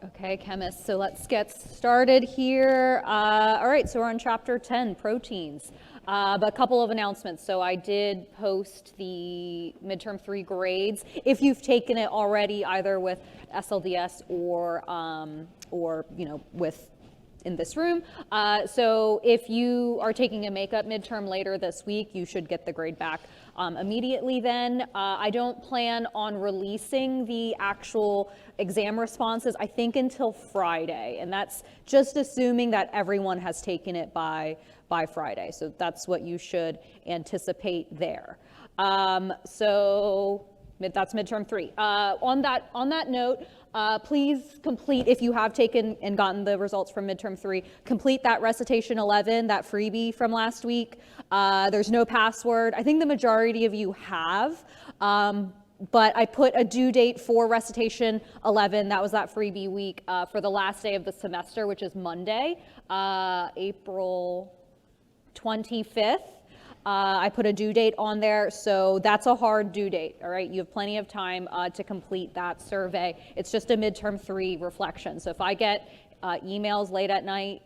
Okay, chemists, so let's get started here. All right, so we're on chapter 10, proteins. But a couple of announcements. So I did post the midterm 3 grades. If you've taken it already, either with SLDS or with in this room. So if you are taking a makeup midterm later this week, you should get the grade back immediately then. I don't plan on releasing the actual exam responses, I think, until Friday, and that's just assuming that everyone has taken it by Friday. So that's what you should anticipate there. So that's midterm 3. On that note, please complete, if you have taken and gotten the results from midterm 3, complete that recitation 11, that freebie from last week. There's no password. I think the majority of you have, but I put a due date for recitation 11, that was that freebie week, for the last day of the semester, which is Monday, April 25th. I put a due date on there, so that's a hard due date, all right? You have plenty of time to complete that survey. It's just a midterm 3 reflection. So if I get emails late at night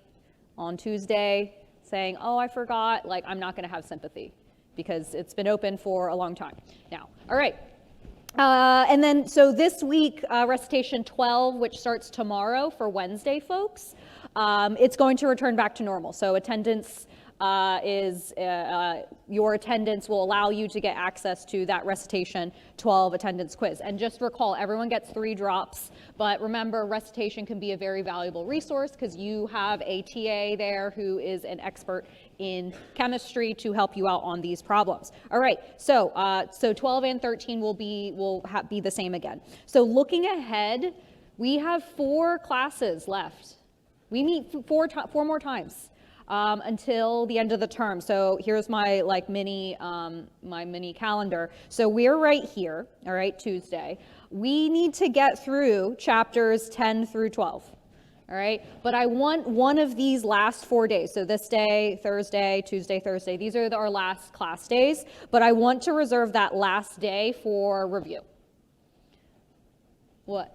on Tuesday saying, oh, I forgot, like, I'm not gonna have sympathy because it's been open for a long time now. All right. And then, so this week, recitation 12, which starts tomorrow for Wednesday, folks, it's going to return back to normal. So attendance your attendance will allow you to get access to that recitation 12 attendance quiz. And just recall, everyone gets 3 drops, but remember, recitation can be a very valuable resource because you have a TA there who is an expert in chemistry to help you out on these problems. All right, so 12 and 13 will be the same again. So looking ahead, we have 4 classes left. We meet 4 more times. Until the end of the term. So here's my mini calendar. So we're right here, all right, Tuesday. We need to get through chapters 10 through 12, all right? But I want one of these last 4 days. So this day, Thursday, Tuesday, Thursday, these are our last class days, but I want to reserve that last day for review. What?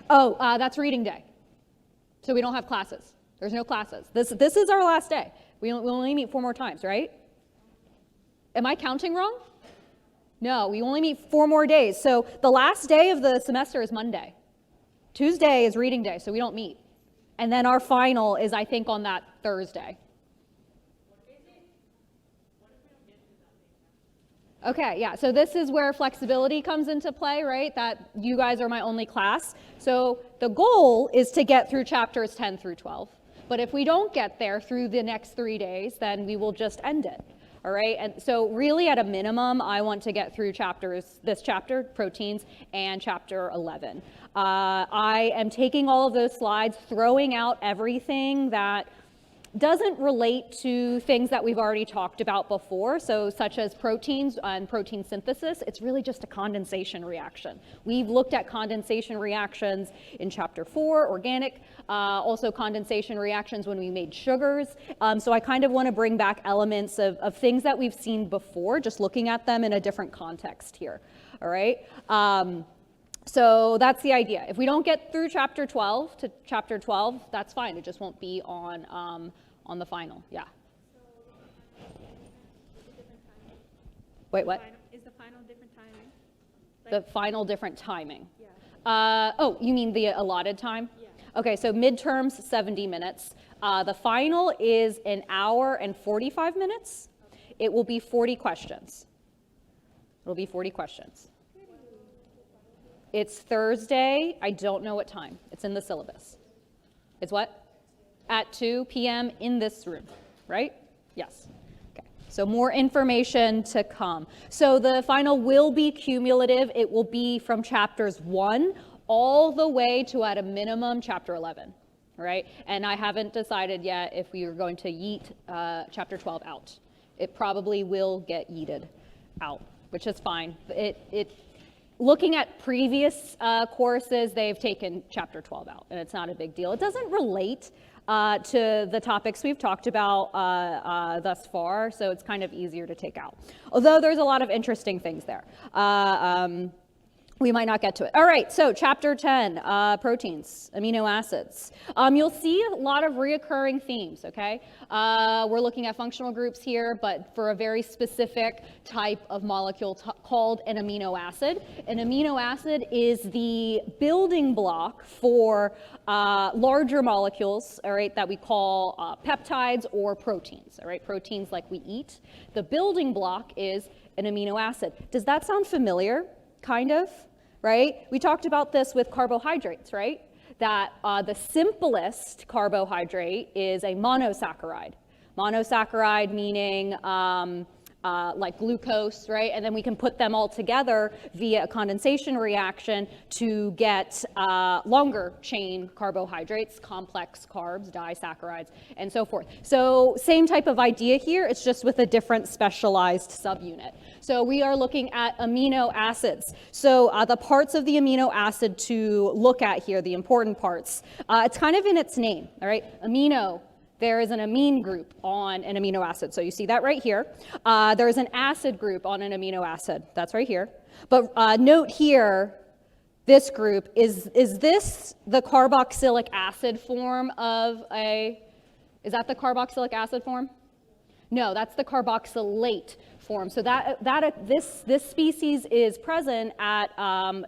Oh, that's reading day. So we don't have classes. There's no classes. This is our last day. We only meet 4 more times, right? Am I counting wrong? No, we only meet 4 more days. So the last day of the semester is Monday. Tuesday is reading day, so we don't meet. And then our final is, I think, on that Thursday. Okay, yeah, so this is where flexibility comes into play, right? That you guys are my only class. So the goal is to get through chapters 10 through 12. But if we don't get there through the next 3 days, then we will just end it, all right? And so really at a minimum, I want to get through this chapter, proteins, and chapter 11. I am taking all of those slides, throwing out everything that doesn't relate to things that we've already talked about before, so such as proteins and protein synthesis. It's really just a condensation reaction. We've looked at condensation reactions in chapter 4, organic, also condensation reactions when we made sugars. So I kind of want to bring back elements of things that we've seen before, just looking at them in a different context here, all right? So that's the idea. If we don't get through chapter 12 to chapter 12, that's fine. It just won't be on the final. Yeah. Wait, what? Is the final different timing? The final different timing. Yeah. Oh, you mean the allotted time? Yeah. Okay, so midterms 70 minutes. The final is 1 hour and 45 minutes. Okay. It will be 40 questions. It'll be 40 questions. It's Thursday. I don't know what time. It's in the syllabus. It's what? At 2 p.m. in this room, right? Yes. Okay. So more information to come. So the final will be cumulative. It will be from chapters 1 all the way to, at a minimum, chapter 11, right? And I haven't decided yet if we are going to yeet chapter 12 out. It probably will get yeeted out, which is fine. Looking at previous courses, they've taken chapter 12 out, and it's not a big deal. It doesn't relate to the topics we've talked about thus far, so it's kind of easier to take out. Although there's a lot of interesting things there. we might not get to it. All right, so chapter 10, proteins, amino acids. You'll see a lot of reoccurring themes, okay? We're looking at functional groups here, but for a very specific type of molecule called an amino acid. An amino acid is the building block for larger molecules, all right, that we call peptides or proteins, all right? Proteins like we eat. The building block is an amino acid. Does that sound familiar? Kind of, right? We talked about this with carbohydrates, right? That the simplest carbohydrate is a monosaccharide. Monosaccharide meaning like glucose, right? And then we can put them all together via a condensation reaction to get longer chain carbohydrates, complex carbs, disaccharides, and so forth. So same type of idea here, it's just with a different specialized subunit. So we are looking at amino acids. So the parts of the amino acid to look at here, the important parts, it's kind of in its name, all right? Amino. There is an amine group on an amino acid. So you see that right here. There is an acid group on an amino acid. That's right here. But note here, this group, is this the carboxylic acid form of is that the carboxylic acid form? No, that's the carboxylate form. So this species is present at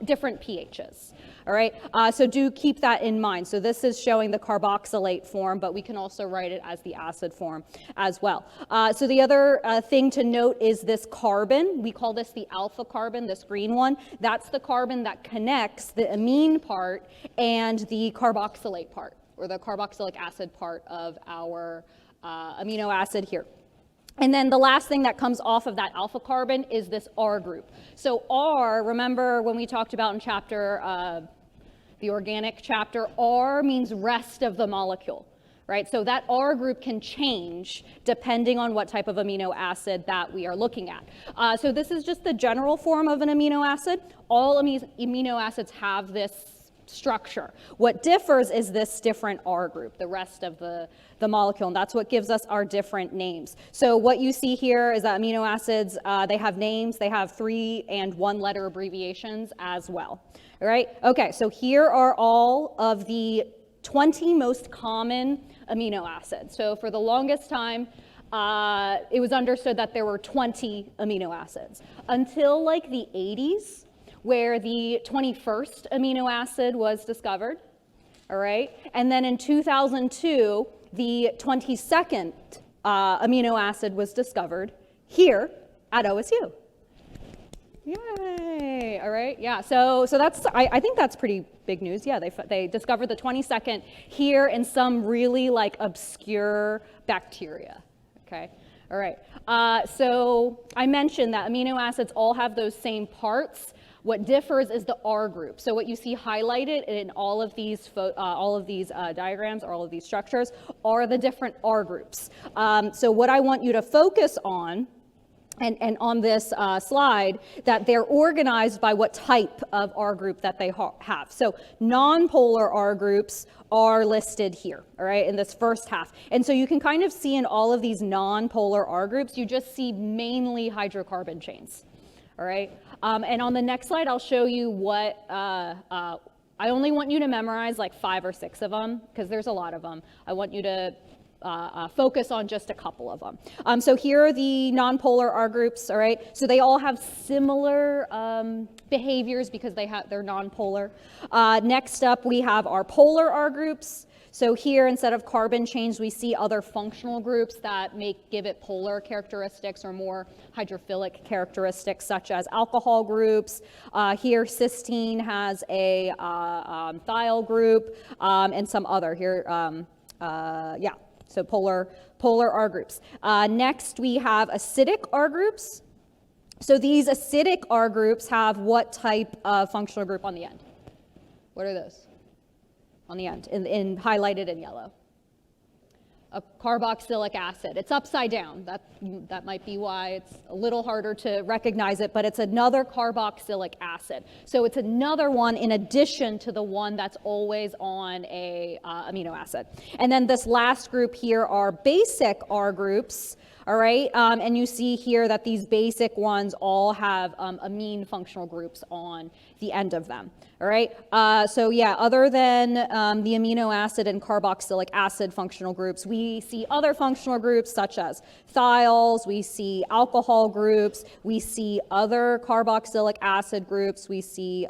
different pHs. All right, so do keep that in mind. So this is showing the carboxylate form, but we can also write it as the acid form as well. So the other thing to note is this carbon. We call this the alpha carbon, this green one. That's the carbon that connects the amine part and the carboxylate part, or the carboxylic acid part of our amino acid here. And then the last thing that comes off of that alpha carbon is this R group. So R, remember when we talked about in chapter, the organic chapter, R means rest of the molecule, right? So that R group can change depending on what type of amino acid that we are looking at. So this is just the general form of an amino acid. All amino acids have this structure. What differs is this different R group, the rest of the molecule, and that's what gives us our different names. So what you see here is that amino acids, they have names, they have 3 and 1 letter abbreviations as well. All right, okay, so here are all of the 20 most common amino acids. So for the longest time, it was understood that there were 20 amino acids until like the 80s, where the 21st amino acid was discovered, all right? And then in 2002, the 22nd amino acid was discovered here at OSU. Yay, all right, yeah, so that's, I think that's pretty big news. Yeah, they discovered the 22nd here in some really like obscure bacteria, okay? All right, so I mentioned that amino acids all have those same parts. What differs is the R group. So what you see highlighted in all of these diagrams, or all of these structures, are the different R groups. So what I want you to focus on, and on this slide, that they're organized by what type of R group that they have. So nonpolar R groups are listed here, all right, in this first half. And so you can kind of see in all of these nonpolar R groups, you just see mainly hydrocarbon chains. All right, and on the next slide, I'll show you what, I only want you to memorize like 5 or 6 of them, because there's a lot of them. I want you to focus on just a couple of them. So here are the nonpolar R groups, all right? So they all have similar behaviors because they're nonpolar. Next up, we have our polar R groups. So here, instead of carbon chains, we see other functional groups that give it polar characteristics or more hydrophilic characteristics, such as alcohol groups. Here, cysteine has a thiol group, and some other here. Yeah, so polar R groups. Next, we have acidic R groups. So these acidic R groups have what type of functional group on the end? What are those? On the end, in highlighted in yellow. carboxylic acid. It's upside down. That might be why it's a little harder to recognize it, but it's another carboxylic acid. So it's another one in addition to the one that's always on a amino acid. And then this last group here are basic R groups. All right, and you see here that these basic ones all have amine functional groups on the end of them. All right, so yeah, other than the amino acid and carboxylic acid functional groups, we see other functional groups such as thiols, we see alcohol groups, we see other carboxylic acid groups, we see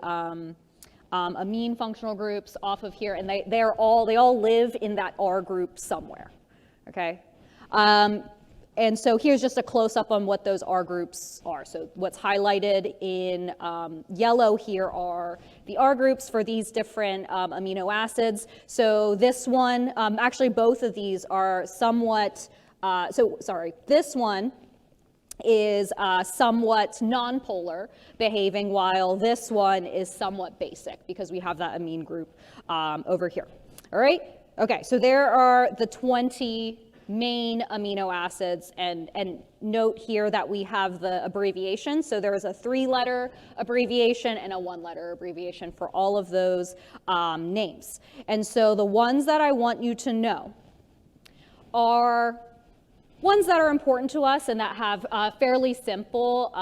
amine functional groups off of here, and they all live in that R group somewhere. Okay. And so here's just a close-up on what those R groups are. So what's highlighted in yellow here are the R groups for these different amino acids. So this one, actually both of these are somewhat, this one is somewhat nonpolar behaving, while this one is somewhat basic because we have that amine group over here. All right? Okay, so there are the 20 main amino acids, and note here that we have the abbreviation. So there's a 3-letter abbreviation and a 1-letter abbreviation for all of those names. And so the ones that I want you to know are ones that are important to us and that have fairly simple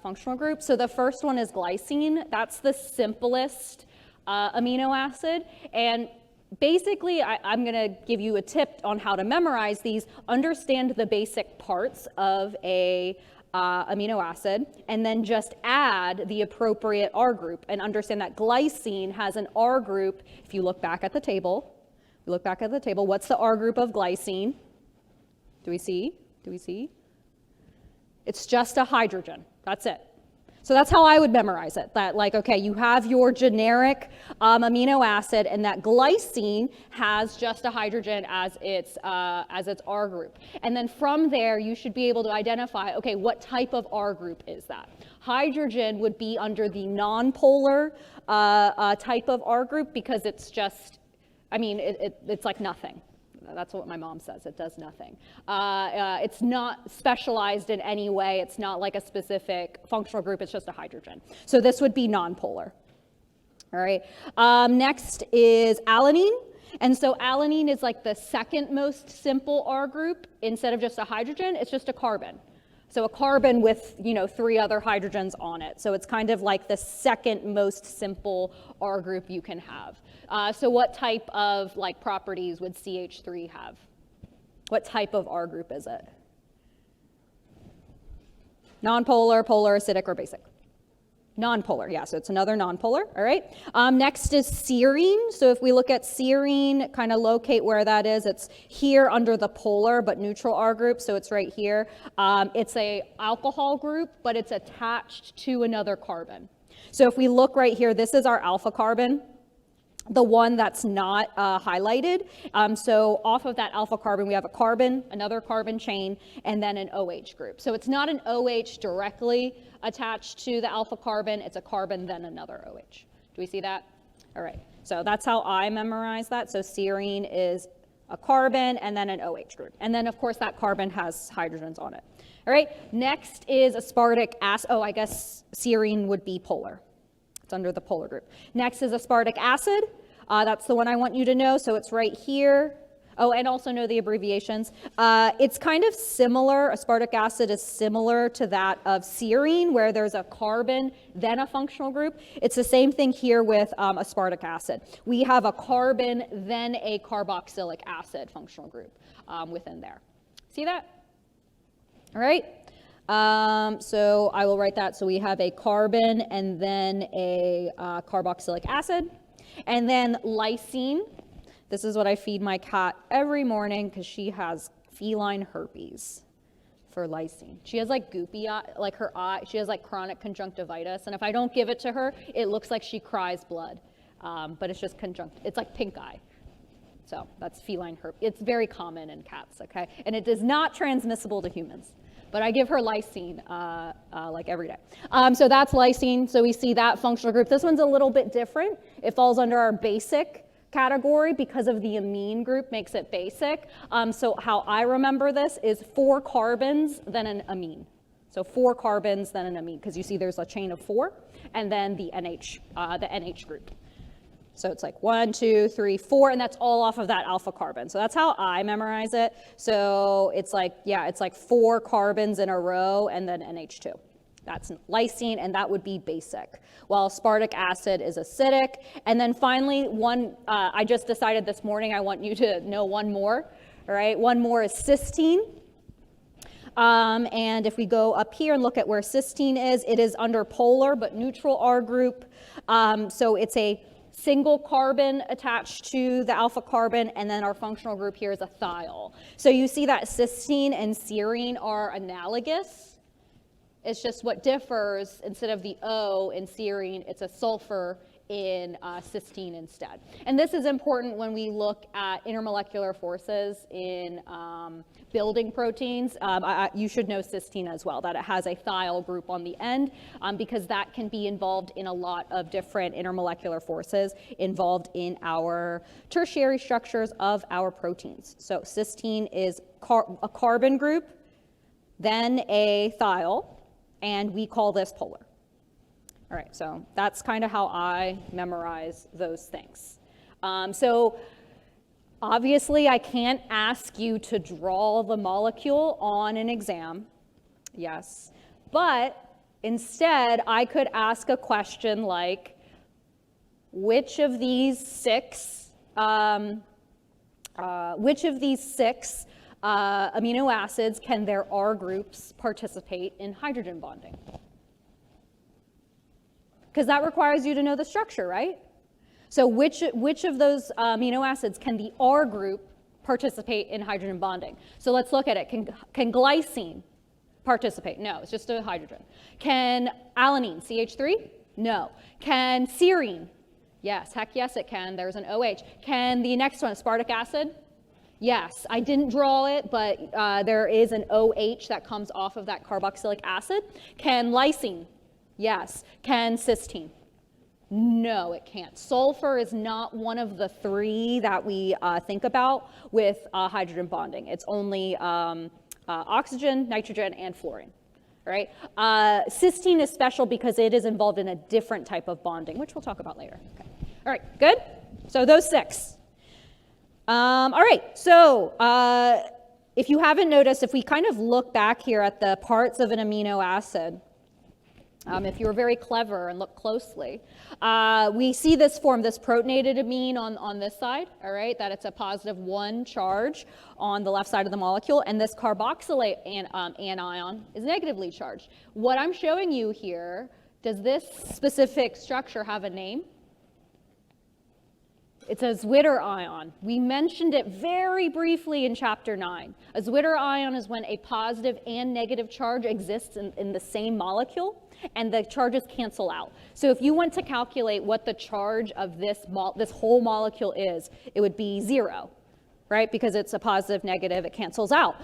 functional groups. So the first one is glycine. That's the simplest amino acid. And basically, I'm going to give you a tip on how to memorize these. Understand the basic parts of a amino acid, and then just add the appropriate R group, and understand that glycine has an R group. If you look back at the table, what's the R group of glycine? Do we see? It's just a hydrogen. That's it. So that's how I would memorize it, that like, okay, you have your generic amino acid, and that glycine has just a hydrogen as its R group. And then from there, you should be able to identify, okay, what type of R group is that? Hydrogen would be under the nonpolar type of R group because it's just, it's like nothing. That's what my mom says. It does nothing. It's not specialized in any way. It's not like a specific functional group. It's just a hydrogen. So this would be nonpolar. All right. Next is alanine. And so alanine is like the second most simple R group. Instead of just a hydrogen, it's just a carbon. So a carbon with, 3 other hydrogens on it. So it's kind of like the second most simple R group you can have. So what type of properties would CH3 have? What type of R group is it? Nonpolar, polar, acidic, or basic? Nonpolar, yeah, so it's another nonpolar, all right? Next is serine. So if we look at serine, kind of locate where that is. It's here under the polar but neutral R group, so it's right here. It's a alcohol group, but it's attached to another carbon. So if we look right here, this is our alpha carbon, the one that's not highlighted. So off of that alpha carbon, we have a carbon, another carbon chain, and then an OH group. So it's not an OH directly attached to the alpha carbon. It's a carbon, then another OH. Do we see that? All right. So that's how I memorize that. So serine is a carbon and then an OH group. And then, of course, that carbon has hydrogens on it. All right. Next is aspartic acid. Oh, I guess serine would be polar. It's under the polar group. Next is aspartic acid. That's the one I want you to know. So it's right here. Oh, and also know the abbreviations. It's kind of similar. Aspartic acid is similar to that of serine, where there's a carbon, then a functional group. It's the same thing here with aspartic acid. We have a carbon, then a carboxylic acid functional group within there. See that? All right. So I will write that. So we have a carbon and then a carboxylic acid. And then lysine. This is what I feed my cat every morning because she has feline herpes for lysine. She has like goopy eye, like her eye, she has like chronic conjunctivitis. And if I don't give it to her, it looks like she cries blood. But it's just it's like pink eye. So that's feline herpes. It's very common in cats, okay? And it is not transmissible to humans. But I give her lysine like every day. So that's lysine. So we see that functional group. This one's a little bit different. It falls under our basic category because of the amine group makes it basic. So how I remember this is 4 carbons, then an amine. So 4 carbons, then an amine, because you see there's a chain of 4, and then the NH group. So it's like 1, 2, 3, 4, and that's all off of that alpha carbon. So that's how I memorize it. So it's like, yeah, it's like 4 carbons in a row and then NH2. That's lysine, and that would be basic. While aspartic acid is acidic. And then finally, I just decided this morning I want you to know one more. All right, one more is cysteine. And if we go up here and look at where cysteine is, it is under polar but neutral R group. So it's a single carbon attached to the alpha carbon, and then our functional group here is a thiol. So you see that cysteine and serine are analogous. It's just what differs, instead of the O in serine, it's a sulfur in cysteine instead. And this is important when we look at intermolecular forces in building proteins. You should know cysteine as well, that it has a thiol group on the end, because that can be involved in a lot of different intermolecular forces involved in our tertiary structures of our proteins. So cysteine is a carbon group, then a thiol, and we call this polar. All right, so that's kind of how I memorize those things. So obviously I can't ask you to draw the molecule on an exam, yes, but instead I could ask a question like, which of these six amino acids can their R groups participate in hydrogen bonding? Because that requires you to know the structure, right? So which of those amino acids can the R group participate in hydrogen bonding? So let's look at it. Can glycine participate? No, it's just a hydrogen. Can alanine, CH3? No. Can serine? Yes, heck yes it can. There's an OH. Can the next one, aspartic acid? Yes, I didn't draw it, but there is an OH that comes off of that carboxylic acid. Can lysine? Yes. Can cysteine? No, it can't. Sulfur is not one of the 3 that we think about with hydrogen bonding. It's only oxygen, nitrogen, and fluorine. All right. Cysteine is special because it is involved in a different type of bonding, which we'll talk about later. Okay. All right, good? So those 6. All right, so if you haven't noticed, if we kind of look back here at the parts of an amino acid, if you were very clever and look closely, we see this form, this protonated amine on this side, all right, that it's a positive 1 charge on the left side of the molecule, and this carboxylate anion is negatively charged. What I'm showing you here, does this specific structure have a name? It's a Zwitter ion. We mentioned it very briefly in chapter 9. A Zwitter ion is when a positive and negative charge exists in the same molecule, and the charges cancel out. So if you want to calculate what the charge of this whole molecule is, it would be 0, right? Because it's a positive, negative, it cancels out.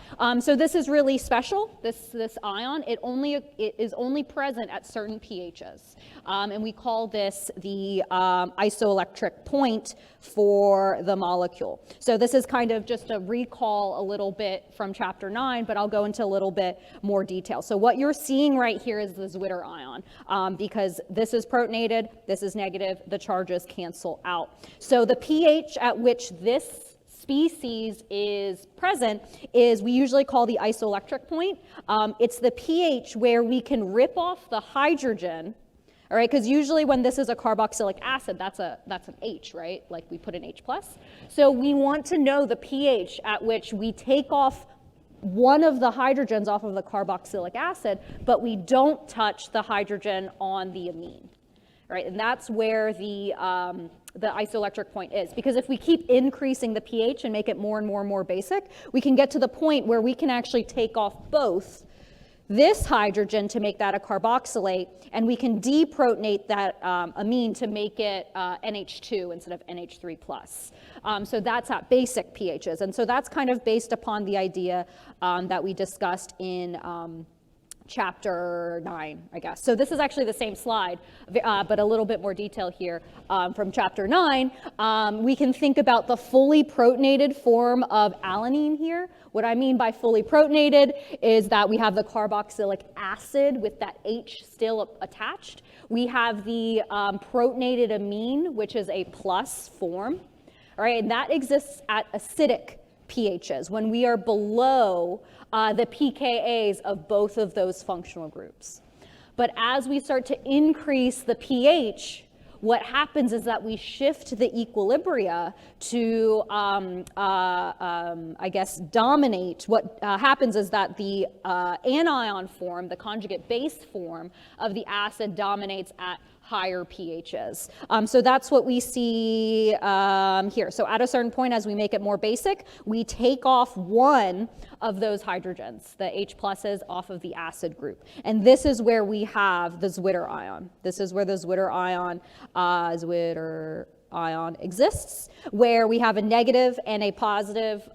So this is really special, this ion. It is only present at certain pHs. And we call this the isoelectric point for the molecule. So this is kind of just a recall a little bit from chapter 9, but I'll go into a little bit more detail. So what you're seeing right here is the Zwitter ion, because this is protonated, this is negative, the charges cancel out. So the pH at which this species is present is we usually call the isoelectric point. It's the pH where we can rip off the hydrogen, all right, because usually when this is a carboxylic acid, that's an H, right? Like we put an H+. So we want to know the pH at which we take off one of the hydrogens off of the carboxylic acid, but we don't touch the hydrogen on the amine, right? And that's where the isoelectric point is, because if we keep increasing the pH and make it more and more and more basic, we can get to the point where we can actually take off both this hydrogen to make that a carboxylate, and we can deprotonate that amine to make it NH2 instead of NH3+. So that's at basic pHs, and so that's kind of based upon the idea that we discussed in chapter 9, I guess. So this is actually the same slide, but a little bit more detail here from chapter 9. We can think about the fully protonated form of alanine here. What I mean by fully protonated is that we have the carboxylic acid with that H still attached. We have the protonated amine, which is a plus form. All right, and that exists at acidic pHs when we are below the pKa's of both of those functional groups. But as we start to increase the pH, what happens is that we shift the equilibria to, I guess, dominate. What happens is that the anion form, the conjugate base form of the acid dominates at higher pHs. So that's what we see here. So at a certain point, as we make it more basic, we take off one of those hydrogens, the H pluses, off of the acid group. And this is where we have the Zwitter ion. This is where the Zwitter ion exists, where we have a negative and a positive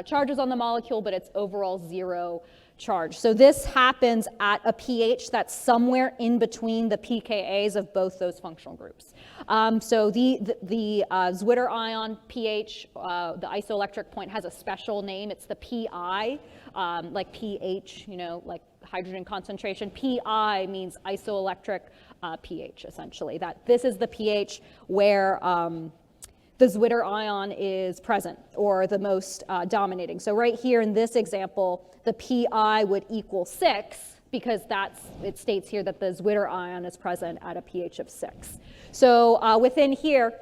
charges on the molecule, but it's overall zero charge. So this happens at a pH that's somewhere in between the pKa's of both those functional groups. So the Zwitter ion pH, the isoelectric point, has a special name. It's the PI, like pH, you know, like hydrogen concentration. PI means isoelectric pH, essentially. That this is the pH where the Zwitter ion is present, or the most dominating. So right here in this example, the PI would equal 6, because it states here that the Zwitter ion is present at a pH of 6. So within here,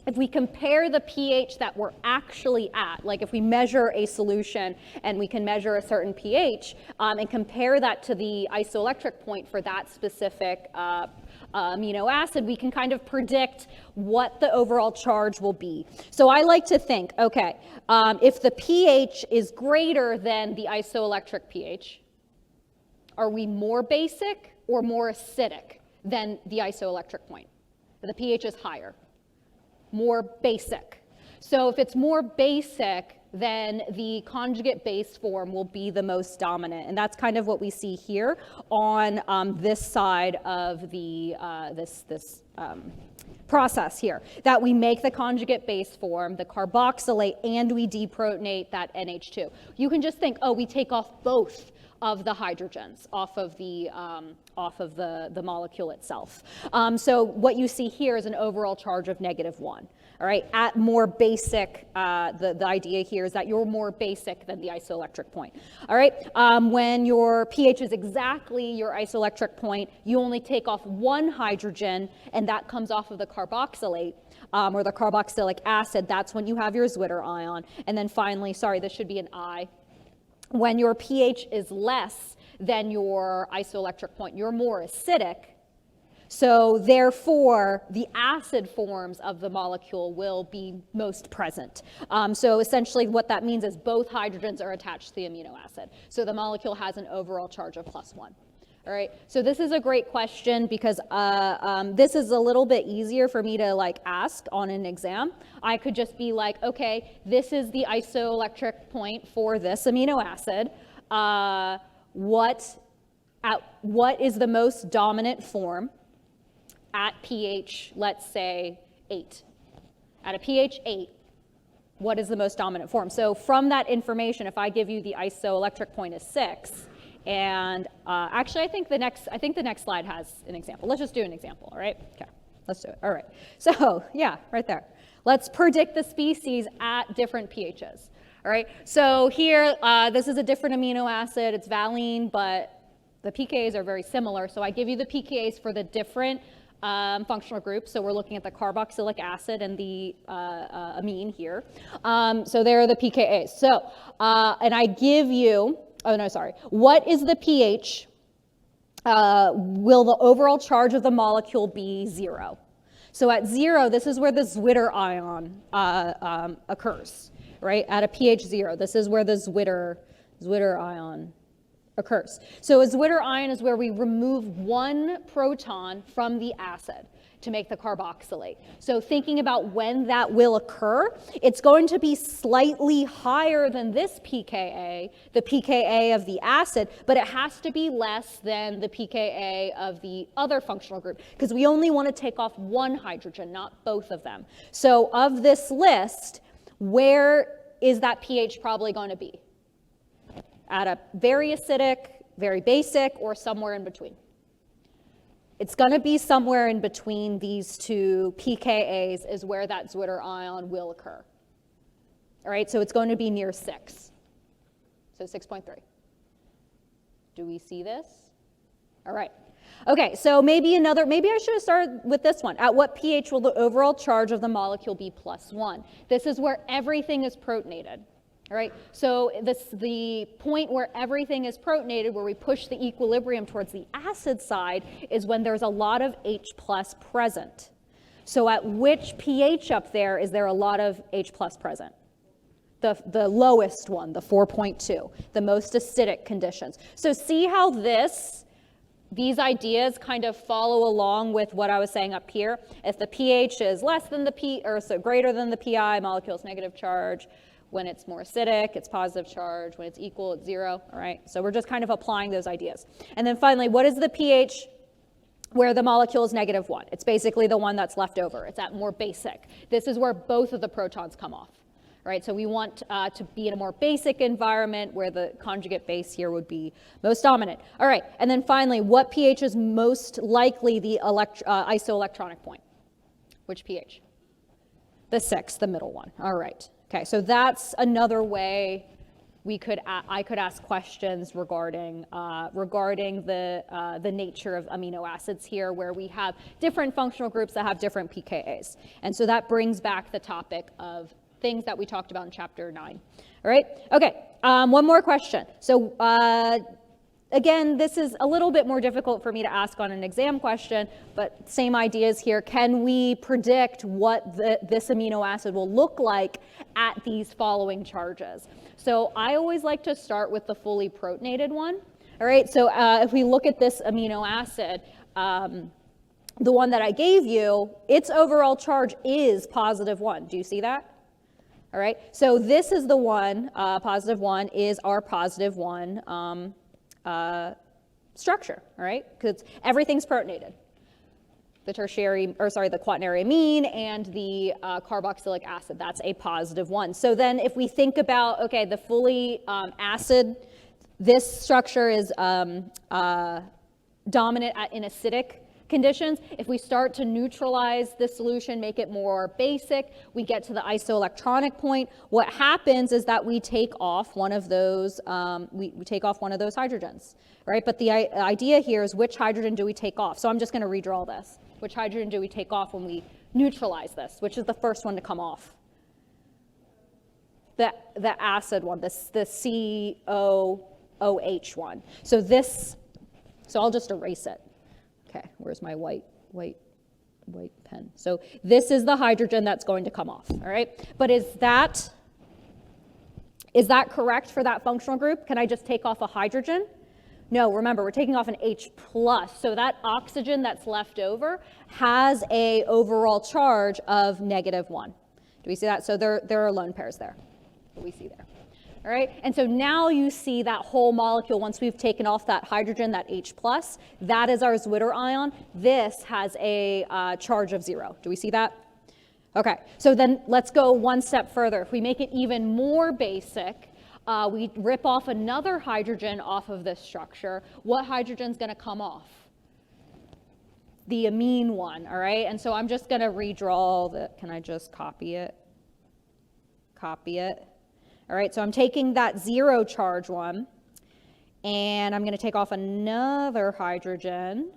if we compare the pH that we're actually at, like if we measure a solution and we can measure a certain pH and compare that to the isoelectric point for that specific amino acid, we can kind of predict what the overall charge will be. So I like to think, okay, if the pH is greater than the isoelectric pH, are we more basic or more acidic than the isoelectric point? The pH is higher. More basic. So if it's more basic, then the conjugate base form will be the most dominant. And that's kind of what we see here on this side of the process here, that we make the conjugate base form, the carboxylate, and we deprotonate that NH2. You can just think, oh, we take off both of the hydrogens off of the molecule itself. So what you see here is an overall charge of -1. All right, at more basic, the idea here is that you're more basic than the isoelectric point. All right, when your pH is exactly your isoelectric point, you only take off one hydrogen, and that comes off of the carboxylate. Or the carboxylic acid. That's when you have your Zwitter ion. And then finally, sorry, this should be an I. When your pH is less than your isoelectric point, you're more acidic. So therefore, the acid forms of the molecule will be most present. So essentially what that means is both hydrogens are attached to the amino acid. So the molecule has an overall charge of +1. All right, so this is a great question because this is a little bit easier for me to like ask on an exam. I could just be like, okay, this is the isoelectric point for this amino acid. What is the most dominant form at pH, let's say 8? At a pH 8, what is the most dominant form? So from that information, if I give you the isoelectric point is 6, and actually, I think the next slide has an example. Let's just do an example, all right? Okay, let's do it. All right. So yeah, right there. Let's predict the species at different pHs. All right. So here, this is a different amino acid. It's valine, but the pKa's are very similar. So I give you the pKa's for the different functional groups. So we're looking at the carboxylic acid and the amine here. So there are the pKa's. So and I give you. Oh, no, sorry. What is the pH? Will the overall charge of the molecule be 0? So at 0, this is where the Zwitter ion occurs, right? At a pH 0, this is where the Zwitter ion occurs. So a Zwitter ion is where we remove one proton from the acid to make the carboxylate. So thinking about when that will occur, it's going to be slightly higher than this pKa, the pKa of the acid, but it has to be less than the pKa of the other functional group, because we only want to take off one hydrogen, not both of them. So of this list, where is that pH probably going to be? At a very acidic, very basic, or somewhere in between? It's going to be somewhere in between these two pKa's is where that Zwitter ion will occur. All right, so it's going to be near 6. So 6.3. Do we see this? All right. Okay, so maybe I should have started with this one. At what pH will the overall charge of the molecule be +1? This is where everything is protonated. All right, so the point where everything is protonated, where we push the equilibrium towards the acid side, is when there's a lot of H plus present. So at which pH up there is there a lot of H plus present? The lowest one, the 4.2, the most acidic conditions. So see how these ideas kind of follow along with what I was saying up here. If the pH is less than so greater than the pi, molecule's negative charge. When it's more acidic, it's positive charge. When it's equal, it's 0. All right, so we're just kind of applying those ideas. And then finally, what is the pH where the molecule is -1? It's basically the one that's left over. It's at more basic. This is where both of the protons come off. All right, so we want to be in a more basic environment where the conjugate base here would be most dominant. All right, and then finally, what pH is most likely the isoelectronic point? Which pH? The 6, the middle one. All right. Okay, so that's another way I could ask questions regarding the nature of amino acids here, where we have different functional groups that have different pKa's. And so that brings back the topic of things that we talked about in chapter 9. All right, okay, one more question. So again, this is a little bit more difficult for me to ask on an exam question, but same ideas here. Can we predict what this amino acid will look like at these following charges? So I always like to start with the fully protonated one. All right, so if we look at this amino acid, the one that I gave you, its overall charge is +1. Do you see that? All right, so this is the one, +1 is our +1 structure, all right? Because everything's protonated. The quaternary amine and the carboxylic acid, that's a +1. So then if we think about, okay, the fully acid, this structure is dominant in acidic conditions. If we start to neutralize the solution, make it more basic, we get to the isoelectronic point. What happens is that we take off one of those, we take off one of those hydrogens, right? But the idea here is which hydrogen do we take off? So I'm just going to redraw this. Which hydrogen do we take off when we neutralize this? Which is the first one to come off? The acid one, the COOH one. So I'll just erase it. Okay, where's my white pen? So this is the hydrogen that's going to come off, all right? But is that correct for that functional group? Can I just take off a hydrogen? No, remember, we're taking off an H+, so that oxygen that's left over has a overall charge of -1. Do we see that? So there are lone pairs there that we see there. All right, and so now you see that whole molecule, once we've taken off that hydrogen, that H+, that is our Zwitter ion. This has a charge of 0. Do we see that? Okay, so then let's go one step further. If we make it even more basic, we rip off another hydrogen off of this structure. What hydrogen's going to come off? The amine one, all right? And so I'm just going to redraw can I just copy it? Copy it. All right, so I'm taking that 0 charge one, and I'm going to take off another hydrogen.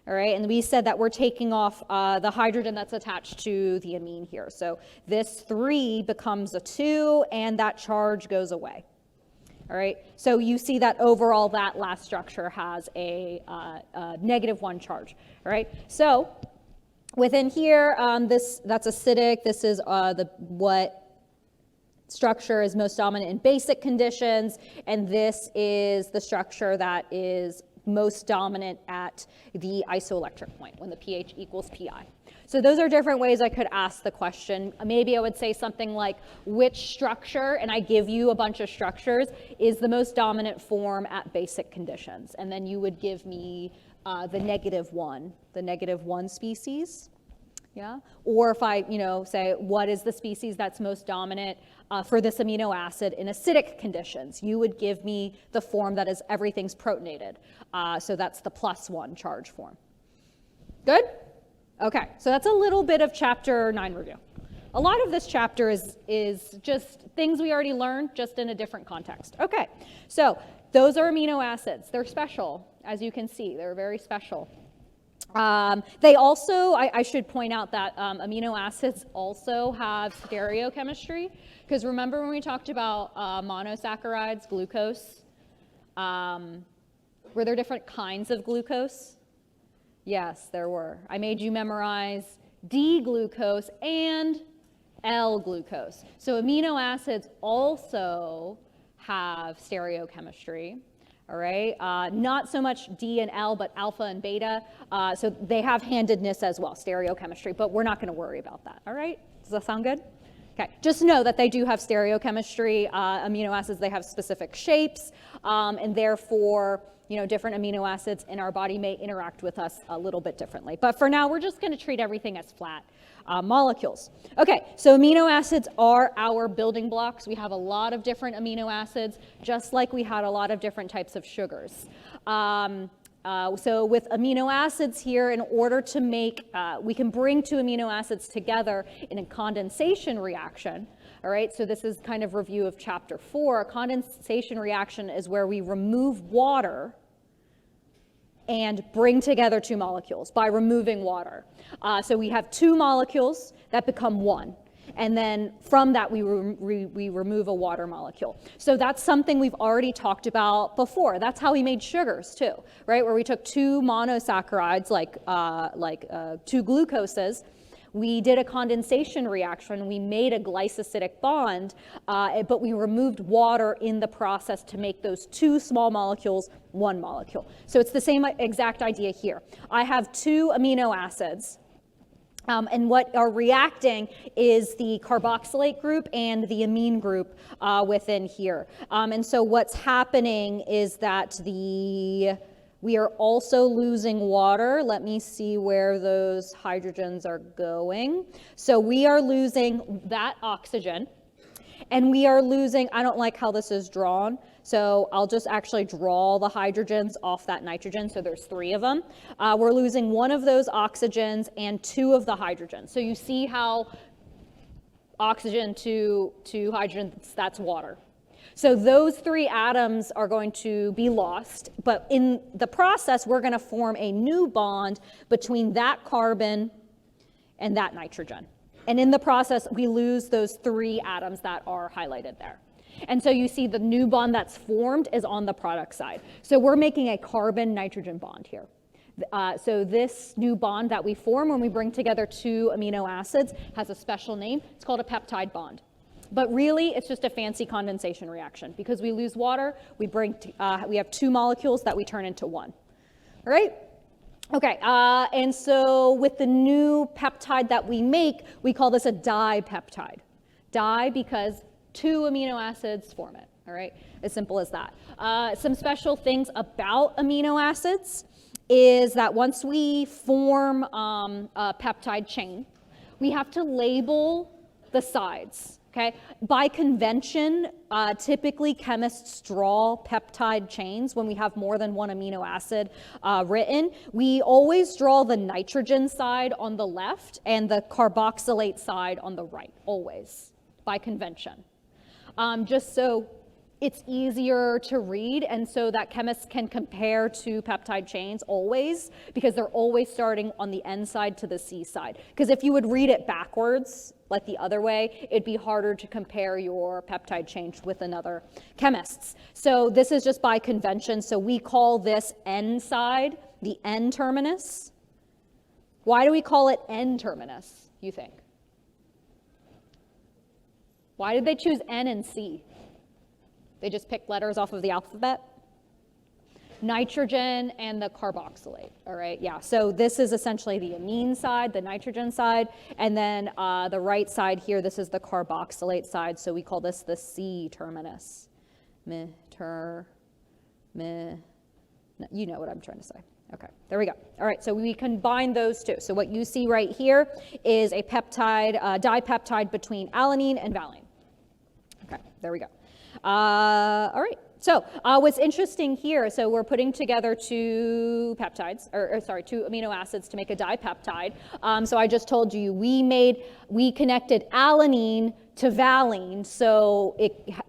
All right, and we said that we're taking off the hydrogen that's attached to the amine here. So this 3 becomes a 2, and that charge goes away. All right, so you see that overall that last structure has a -1 charge. All right, so within here, that's acidic. This is structure is most dominant in basic conditions, and this is the structure that is most dominant at the isoelectric point when the pH equals pi. So those are different ways I could ask the question. Maybe I would say something like, which structure, and I give you a bunch of structures, is the most dominant form at basic conditions? And then you would give me the negative one species. Yeah. Or if I, say, what is the species that's most dominant for this amino acid in acidic conditions? You would give me the form that is everything's protonated. So that's the +1 charge form. Good? Okay, so that's a little bit of chapter 9 review. A lot of this chapter is just things we already learned, just in a different context. Okay, so those are amino acids. They're special, as you can see. They're very special. They also, I should point out that amino acids also have stereochemistry, because remember when we talked about monosaccharides, glucose, were there different kinds of glucose? Yes, there were. I made you memorize D-glucose and L-glucose. So amino acids also have stereochemistry. All right, not so much D and L, but alpha and beta. So they have handedness as well, stereochemistry, but we're not going to worry about that. All right, does that sound good? Okay, just know that they do have stereochemistry. Amino acids, they have specific shapes, and therefore, different amino acids in our body may interact with us a little bit differently. But for now, we're just going to treat everything as flat molecules. Okay, so amino acids are our building blocks. We have a lot of different amino acids, just like we had a lot of different types of sugars. So with amino acids here, in order to make, we can bring two amino acids together in a condensation reaction. All right, so this is kind of review of chapter 4. A condensation reaction is where we remove water and bring together two molecules by removing water. So we have two molecules that become one. And then from that, we remove a water molecule. So that's something we've already talked about before. That's how we made sugars too, right? Where we took two monosaccharides, like two glucoses. We did a condensation reaction. We made a glycosidic bond, but we removed water in the process to make those two small molecules one molecule. So it's the same exact idea here. I have two amino acids. And what are reacting is the carboxylate group and the amine group within here. And so what's happening is that we are also losing water. Let me see where those hydrogens are going. So we are losing that oxygen, and we are losing, I don't like how this is drawn, so I'll just actually draw the hydrogens off that nitrogen, so there's 3 of them. We're losing 1 of those oxygens and 2 of the hydrogens. So you see how oxygen to hydrogen, that's water. So those 3 atoms are going to be lost, but in the process, we're going to form a new bond between that carbon and that nitrogen. And in the process, we lose those 3 atoms that are highlighted there. And so you see the new bond that's formed is on the product side. So we're making a carbon-nitrogen bond here. So this new bond that we form when we bring together 2 amino acids has a special name. It's called a peptide bond. But really, it's just a fancy condensation reaction. Because we lose water, we have 2 molecules that we turn into 1. All right? Okay, and so with the new peptide that we make, we call this a dipeptide. Di because 2 amino acids form it. All right, as simple as that. Some special things about amino acids is that once we form a peptide chain, we have to label the sides. Okay, by convention, typically chemists draw peptide chains when we have more than 1 amino acid written. We always draw the nitrogen side on the left and the carboxylate side on the right, always, by convention. Just so it's easier to read and so that chemists can compare 2 peptide chains always, because they're always starting on the N side to the C side. Because if you would read it backwards, like the other way, it'd be harder to compare your peptide chain with another chemist's. So this is just by convention. So we call this N side the N terminus. Why do we call it N terminus, you think? Why did they choose N and C? They just picked letters off of the alphabet? Nitrogen and the carboxylate, all right? Yeah, so this is essentially the amine side, the nitrogen side, and then the right side here, this is the carboxylate side, so we call this the C terminus. You know what I'm trying to say. Okay, there we go. All right, so we combine those two. So what you see right here is a peptide, dipeptide between alanine and valine. Okay, there we go. All right. So what's interesting here, so we're putting together two peptides, two amino acids to make a dipeptide. So I just told you we connected alanine to valine, so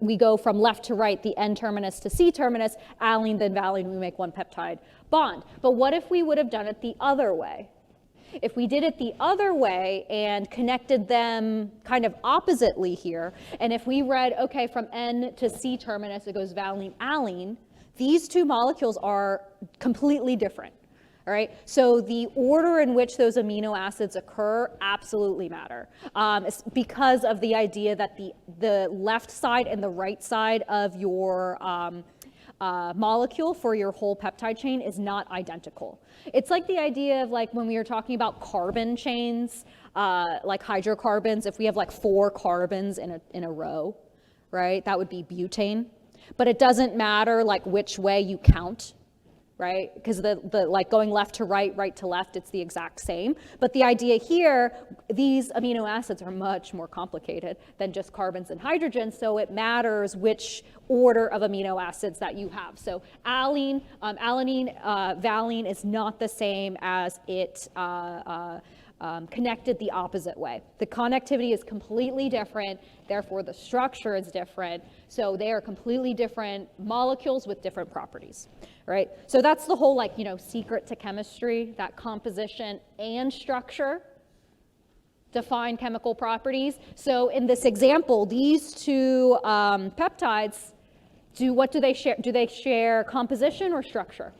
we go from left to right, the N terminus to C terminus, alanine then valine, we make one peptide bond. But what if we would have done it the other way? If we did it the other way and connected them kind of oppositely here, and if we read, okay, from N to C terminus, it goes valine, alanine, these two molecules are completely different, all right? So the order in which those amino acids occur absolutely matter. It's because of the idea that the left side and the right side of your molecule for your whole peptide chain is not identical. It's like the idea of like when we were talking about carbon chains, like hydrocarbons, if we have like 4 carbons in a row, right, that would be butane. But it doesn't matter like which way you count, right? Because the like going left to right, right to left, it's the exact same. But the idea here, these amino acids are much more complicated than just carbons and hydrogens, so it matters which order of amino acids that you have. So alanine, valine is not the same as it connected the opposite way. The connectivity is completely different, therefore the structure is different. So they are completely different molecules with different properties, right? So that's the whole like, secret to chemistry, that composition and structure define chemical properties. So in this example, these two peptides, what do they share? Do they share composition or structure?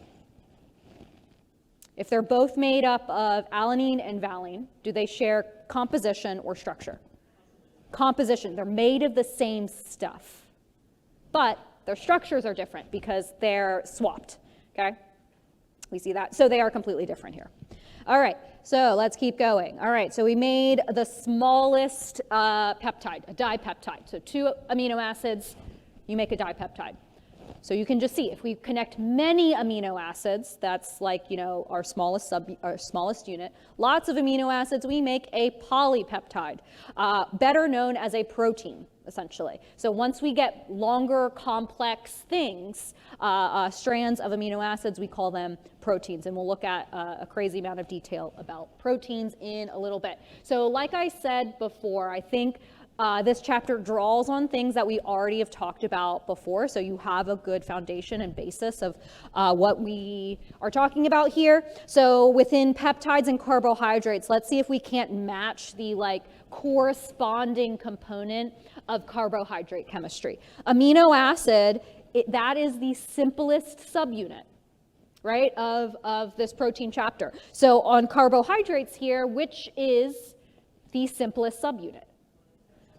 If they're both made up of alanine and valine, do they share composition or structure? Composition. They're made of the same stuff, but their structures are different because they're swapped, okay? We see that. So they are completely different here. All right, so let's keep going. All right, so we made the smallest peptide, a dipeptide. So 2 amino acids, you make a dipeptide. So you can just see if we connect many amino acids, that's like, our smallest unit, lots of amino acids, we make a polypeptide, better known as a protein, essentially. So once we get longer, complex things, strands of amino acids, we call them proteins. And we'll look at a crazy amount of detail about proteins in a little bit. So like I said before, I think this chapter draws on things that we already have talked about before, so you have a good foundation and basis of what we are talking about here. So within peptides and carbohydrates, let's see if we can't match the corresponding component of carbohydrate chemistry. Amino acid, that is the simplest subunit, right, of this protein chapter. So on carbohydrates here, which is the simplest subunit?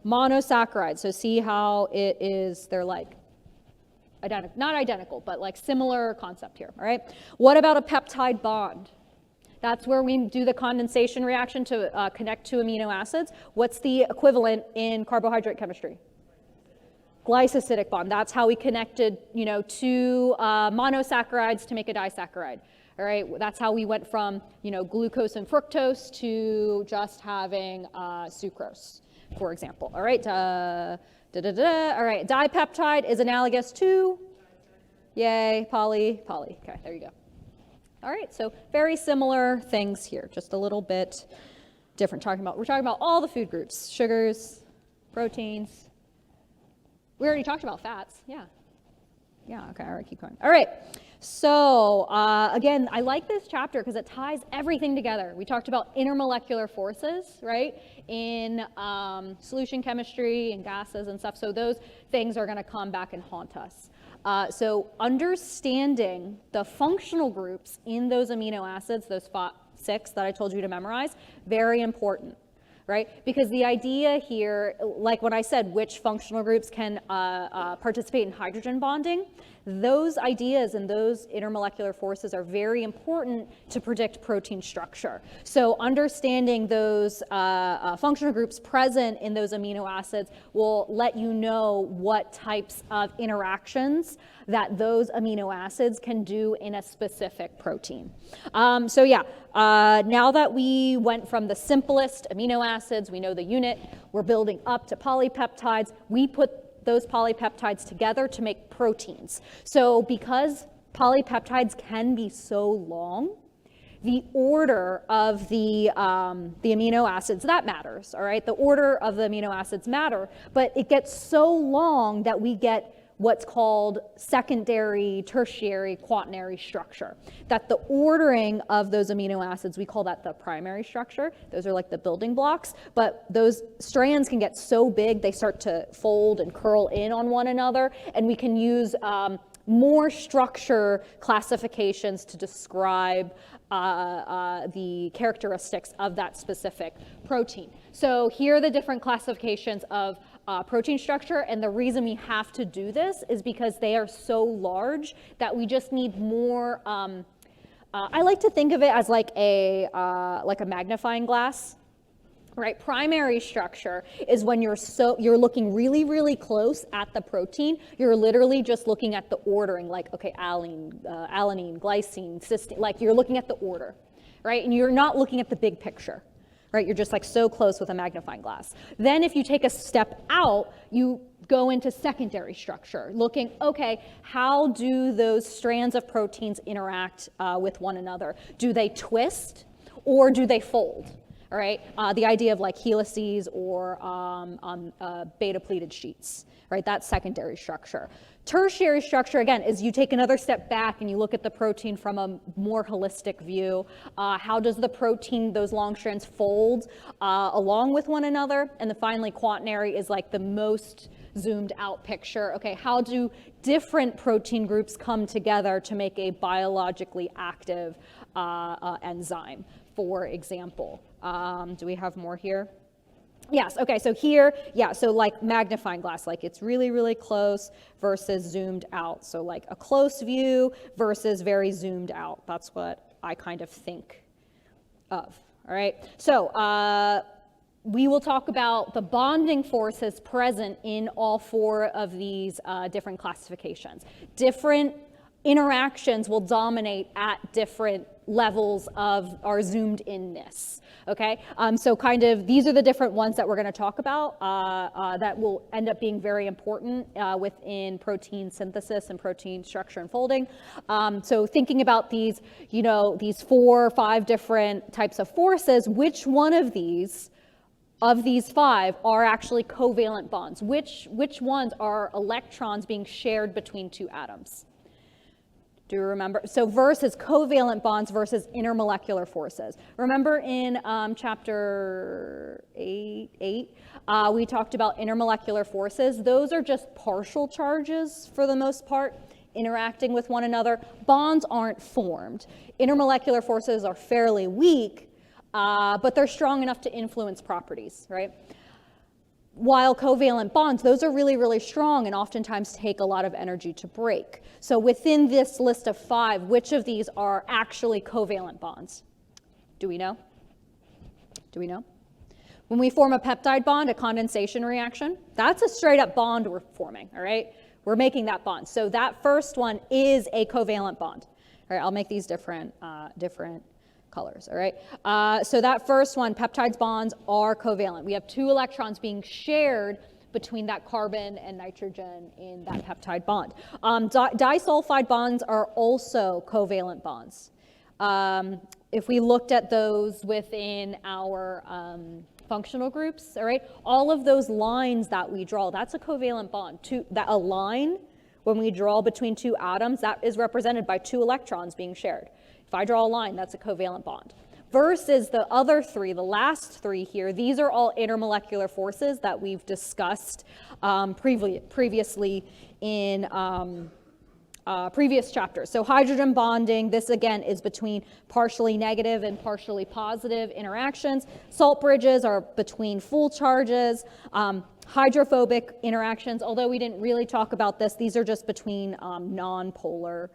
Monosaccharides. So see how it is, they're like identical, not identical, but like similar concept here, all right? What about a peptide bond? That's where we do the condensation reaction to connect 2 amino acids. What's the equivalent in carbohydrate chemistry? Glycosidic bond. That's how we connected, 2 monosaccharides to make a disaccharide. All right, that's how we went from, glucose and fructose to just having sucrose, for example. All right, all right, dipeptide is analogous to, yay, poly. Okay, there you go. All right, so very similar things here, just a little bit different. We're talking about all the food groups, sugars, proteins. We already talked about fats, yeah. Yeah, okay, all right, keep going. All right, so again, I like this chapter because it ties everything together. We talked about intermolecular forces, right, in solution chemistry and gases and stuff. So those things are going to come back and haunt us. So understanding the functional groups in those amino acids, those 6 that I told you to memorize, very important. right? Because the idea here, like when I said which functional groups can participate in hydrogen bonding, those ideas and those intermolecular forces are very important to predict protein structure. So understanding those functional groups present in those amino acids will let you know what types of interactions that those amino acids can do in a specific protein. Now that we went from the simplest amino acids, we know the unit, we're building up to polypeptides, we put those polypeptides together to make proteins. So because polypeptides can be so long, the order of the amino acids, that matters, all right? The order of the amino acids matter, but it gets so long that we get what's called secondary, tertiary, quaternary structure. That the ordering of those amino acids, we call that the primary structure. Those are like the building blocks, but those strands can get so big they start to fold and curl in on one another, and we can use more structure classifications to describe the characteristics of that specific protein. So here are the different classifications of protein structure, and the reason we have to do this is because they are so large that we just need more, I like to think of it as like a magnifying glass. Right, primary structure is when you're looking really, really close at the protein. You're literally just looking at the ordering, like, okay, alanine, glycine, cysteine, like you're looking at the order, right? And you're not looking at the big picture, right? You're just like so close with a magnifying glass. Then if you take a step out, you go into secondary structure, looking, okay, how do those strands of proteins interact with one another? Do they twist or do they fold? All right, the idea of like helices or beta pleated sheets, right? That's secondary structure. Tertiary structure, again, is you take another step back and you look at the protein from a more holistic view. How does the protein, those long strands, fold along with one another? And then finally, quaternary is like the most zoomed out picture. Okay, how do different protein groups come together to make a biologically active enzyme, for example? Do we have more here? Yes, okay, so here, yeah, so like magnifying glass, like it's really, really close versus zoomed out. So like a close view versus very zoomed out. That's what I kind of think of, all right? So we will talk about the bonding forces present in all four of these different classifications. Different interactions will dominate at different levels of our zoomed inness. Okay, so kind of these are the different ones that we're going to talk about that will end up being very important within protein synthesis and protein structure and folding. So thinking about these, you know, these 4 or 5 different types of forces, which one of these 5 are actually covalent bonds? Which ones are electrons being shared between 2 atoms? Do you remember? So versus covalent bonds versus intermolecular forces. Remember in chapter 8, we talked about intermolecular forces. Those are just partial charges for the most part interacting with one another. Bonds aren't formed. Intermolecular forces are fairly weak, but they're strong enough to influence properties, right? While covalent bonds, those are really, really strong and oftentimes take a lot of energy to break. So within this list of 5, which of these are actually covalent bonds? Do we know? Do we know? When we form a peptide bond, a condensation reaction, that's a straight up bond we're forming, all right? We're making that bond. So that first one is a covalent bond. All right, I'll make these different colors, all right? So that first one, peptides bonds are covalent. We have 2 electrons being shared between that carbon and nitrogen in that peptide bond. Disulfide bonds are also covalent bonds. If we looked at those within our functional groups, all right, all of those lines that we draw, that's a covalent bond. A line, when we draw between 2 atoms, that is represented by 2 electrons being shared. If I draw a line, that's a covalent bond. Versus the other 3, the last 3 here, these are all intermolecular forces that we've discussed previously in previous chapters. So hydrogen bonding, this again is between partially negative and partially positive interactions. Salt bridges are between full charges. Hydrophobic interactions, although we didn't really talk about this, these are just between non-polar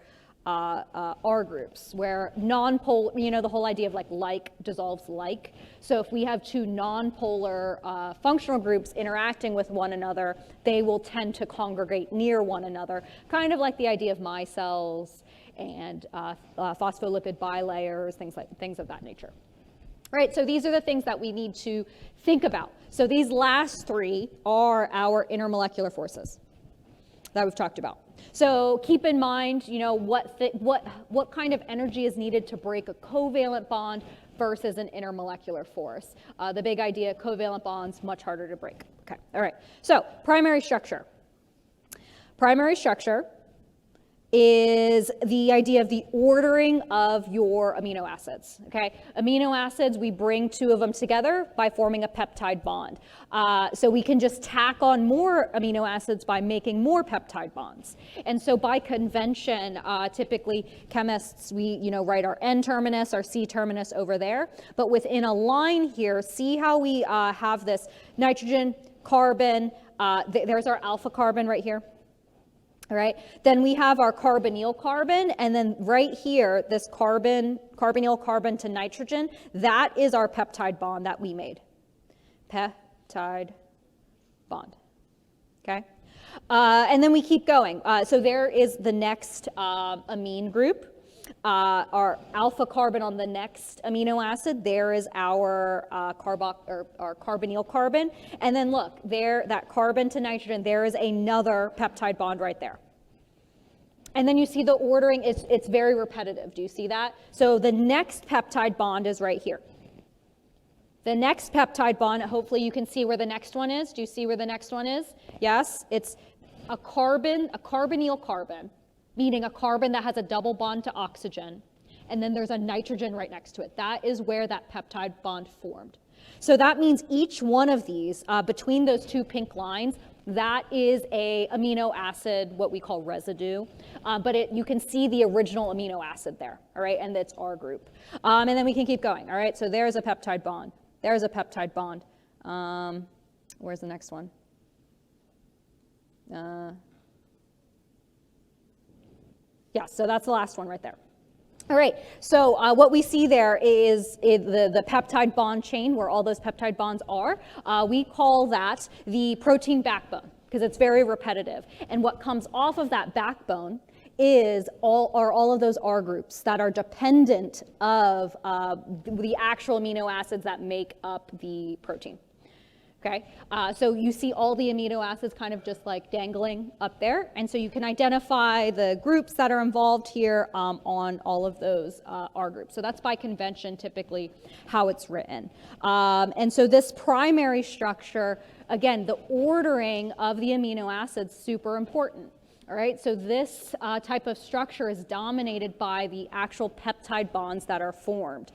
R groups, where non-polar, the whole idea of like dissolves like. So if we have two non-polar functional groups interacting with one another, they will tend to congregate near one another, kind of like the idea of micelles and phospholipid bilayers, things of that nature. Right, so these are the things that we need to think about. So these last three are our intermolecular forces that we've talked about. So keep in mind, what kind of energy is needed to break a covalent bond versus an intermolecular force. The big idea, covalent bonds, much harder to break. Okay, all right. So primary structure. Primary structure is the idea of the ordering of your amino acids, okay? Amino acids, we bring two of them together by forming a peptide bond. So we can just tack on more amino acids by making more peptide bonds. And so by convention, typically chemists, we write our N-terminus, our C-terminus over there. But within a line here, see how we have this nitrogen, carbon, there's our alpha carbon right here. All right, then we have our carbonyl carbon, and then right here, this carbonyl carbon to nitrogen, that is our peptide bond that we made. Peptide bond, okay? And then we keep going. So there is the next amine group. Our alpha carbon on the next amino acid, there is our carbonyl carbon. And then look, there, that carbon to nitrogen, there is another peptide bond right there. And then you see the ordering, it's very repetitive. Do you see that? So the next peptide bond is right here. The next peptide bond, hopefully you can see where the next one is. Do you see where the next one is? Yes, it's a carbonyl carbon, meaning a carbon that has a double bond to oxygen, and then there's a nitrogen right next to it. That is where that peptide bond formed. So that means each one of these, between those two pink lines, that is a amino acid, what we call residue, but you can see the original amino acid there, all right, and it's R group. And then we can keep going, all right, so there's a peptide bond. There's a peptide bond. Where's the next one? Yeah, so that's the last one right there. All right, so what we see there is the peptide bond chain, where all those peptide bonds are. We call that the protein backbone, because it's very repetitive. And what comes off of that backbone are all of those R groups that are dependent of the actual amino acids that make up the protein. Okay, so you see all the amino acids kind of just like dangling up there, and so you can identify the groups that are involved here on all of those R groups. So that's by convention typically how it's written. And so this primary structure, again, the ordering of the amino acids, super important. All right, so this type of structure is dominated by the actual peptide bonds that are formed.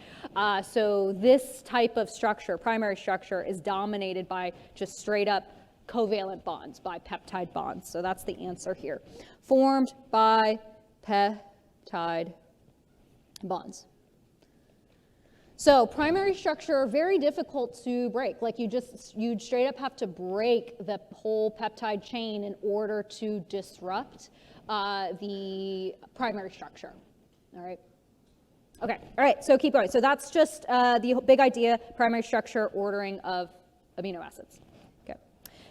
So this type of structure, primary structure, is dominated by just straight up covalent bonds, by peptide bonds. So that's the answer here. Formed by peptide bonds. So primary structure, very difficult to break. Like you'd straight up have to break the whole peptide chain in order to disrupt the primary structure. All right. Okay. All right. So keep going. So that's just the big idea: primary structure, ordering of amino acids. Okay.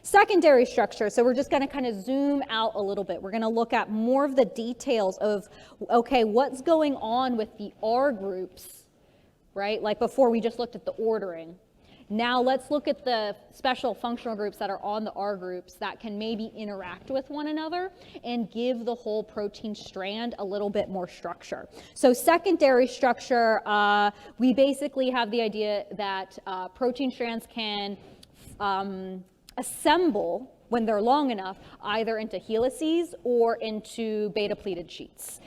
Secondary structure. So we're just going to kind of zoom out a little bit. We're going to look at more of the details of, okay, what's going on with the R groups. Right? Like before we just looked at the ordering. Now let's look at the special functional groups that are on the R groups that can maybe interact with one another and give the whole protein strand a little bit more structure. So secondary structure, we basically have the idea that protein strands can assemble when they're long enough, either into helices or into beta-pleated sheets.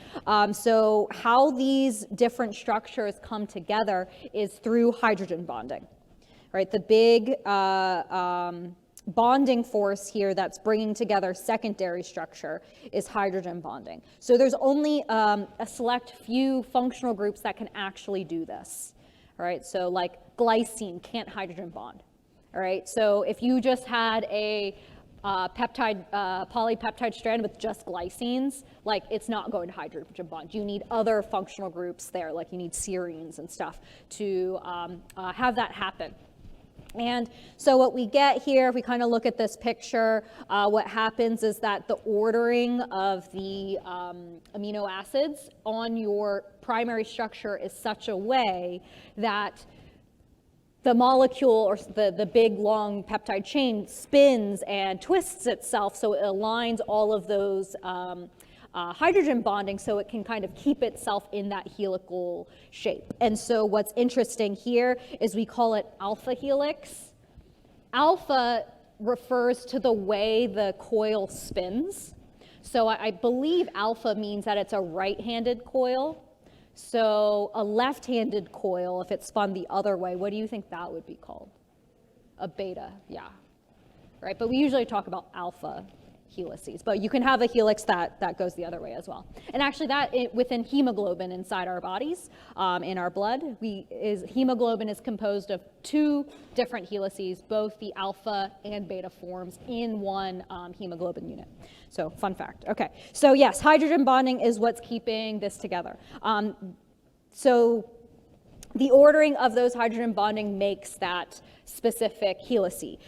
So how these different structures come together is through hydrogen bonding, right? The big bonding force here that's bringing together secondary structure is hydrogen bonding. So there's only a select few functional groups that can actually do this. All right, so like glycine can't hydrogen bond. All right, so if you just had a polypeptide strand with just glycines, like it's not going to hydrogen bond. You need other functional groups there, like you need serines and stuff to have that happen. And so what we get here, if we kind of look at this picture, what happens is that the ordering of the amino acids on your primary structure is such a way that the molecule or the big long peptide chain spins and twists itself so it aligns all of those hydrogen bonding so it can kind of keep itself in that helical shape. And so what's interesting here is we call it alpha helix. Alpha refers to the way the coil spins. So I believe alpha means that it's a right-handed coil. So a left-handed coil, if it's spun the other way, what do you think that would be called? A beta, yeah. Right, but we usually talk about alpha helices, but you can have a helix that goes the other way as well. And actually within hemoglobin inside our bodies, in our blood, hemoglobin is composed of two different helices, both the alpha and beta forms in one hemoglobin unit. So fun fact. Okay, so yes, hydrogen bonding is what's keeping this together. So the ordering of those hydrogen bonding makes that specific helice.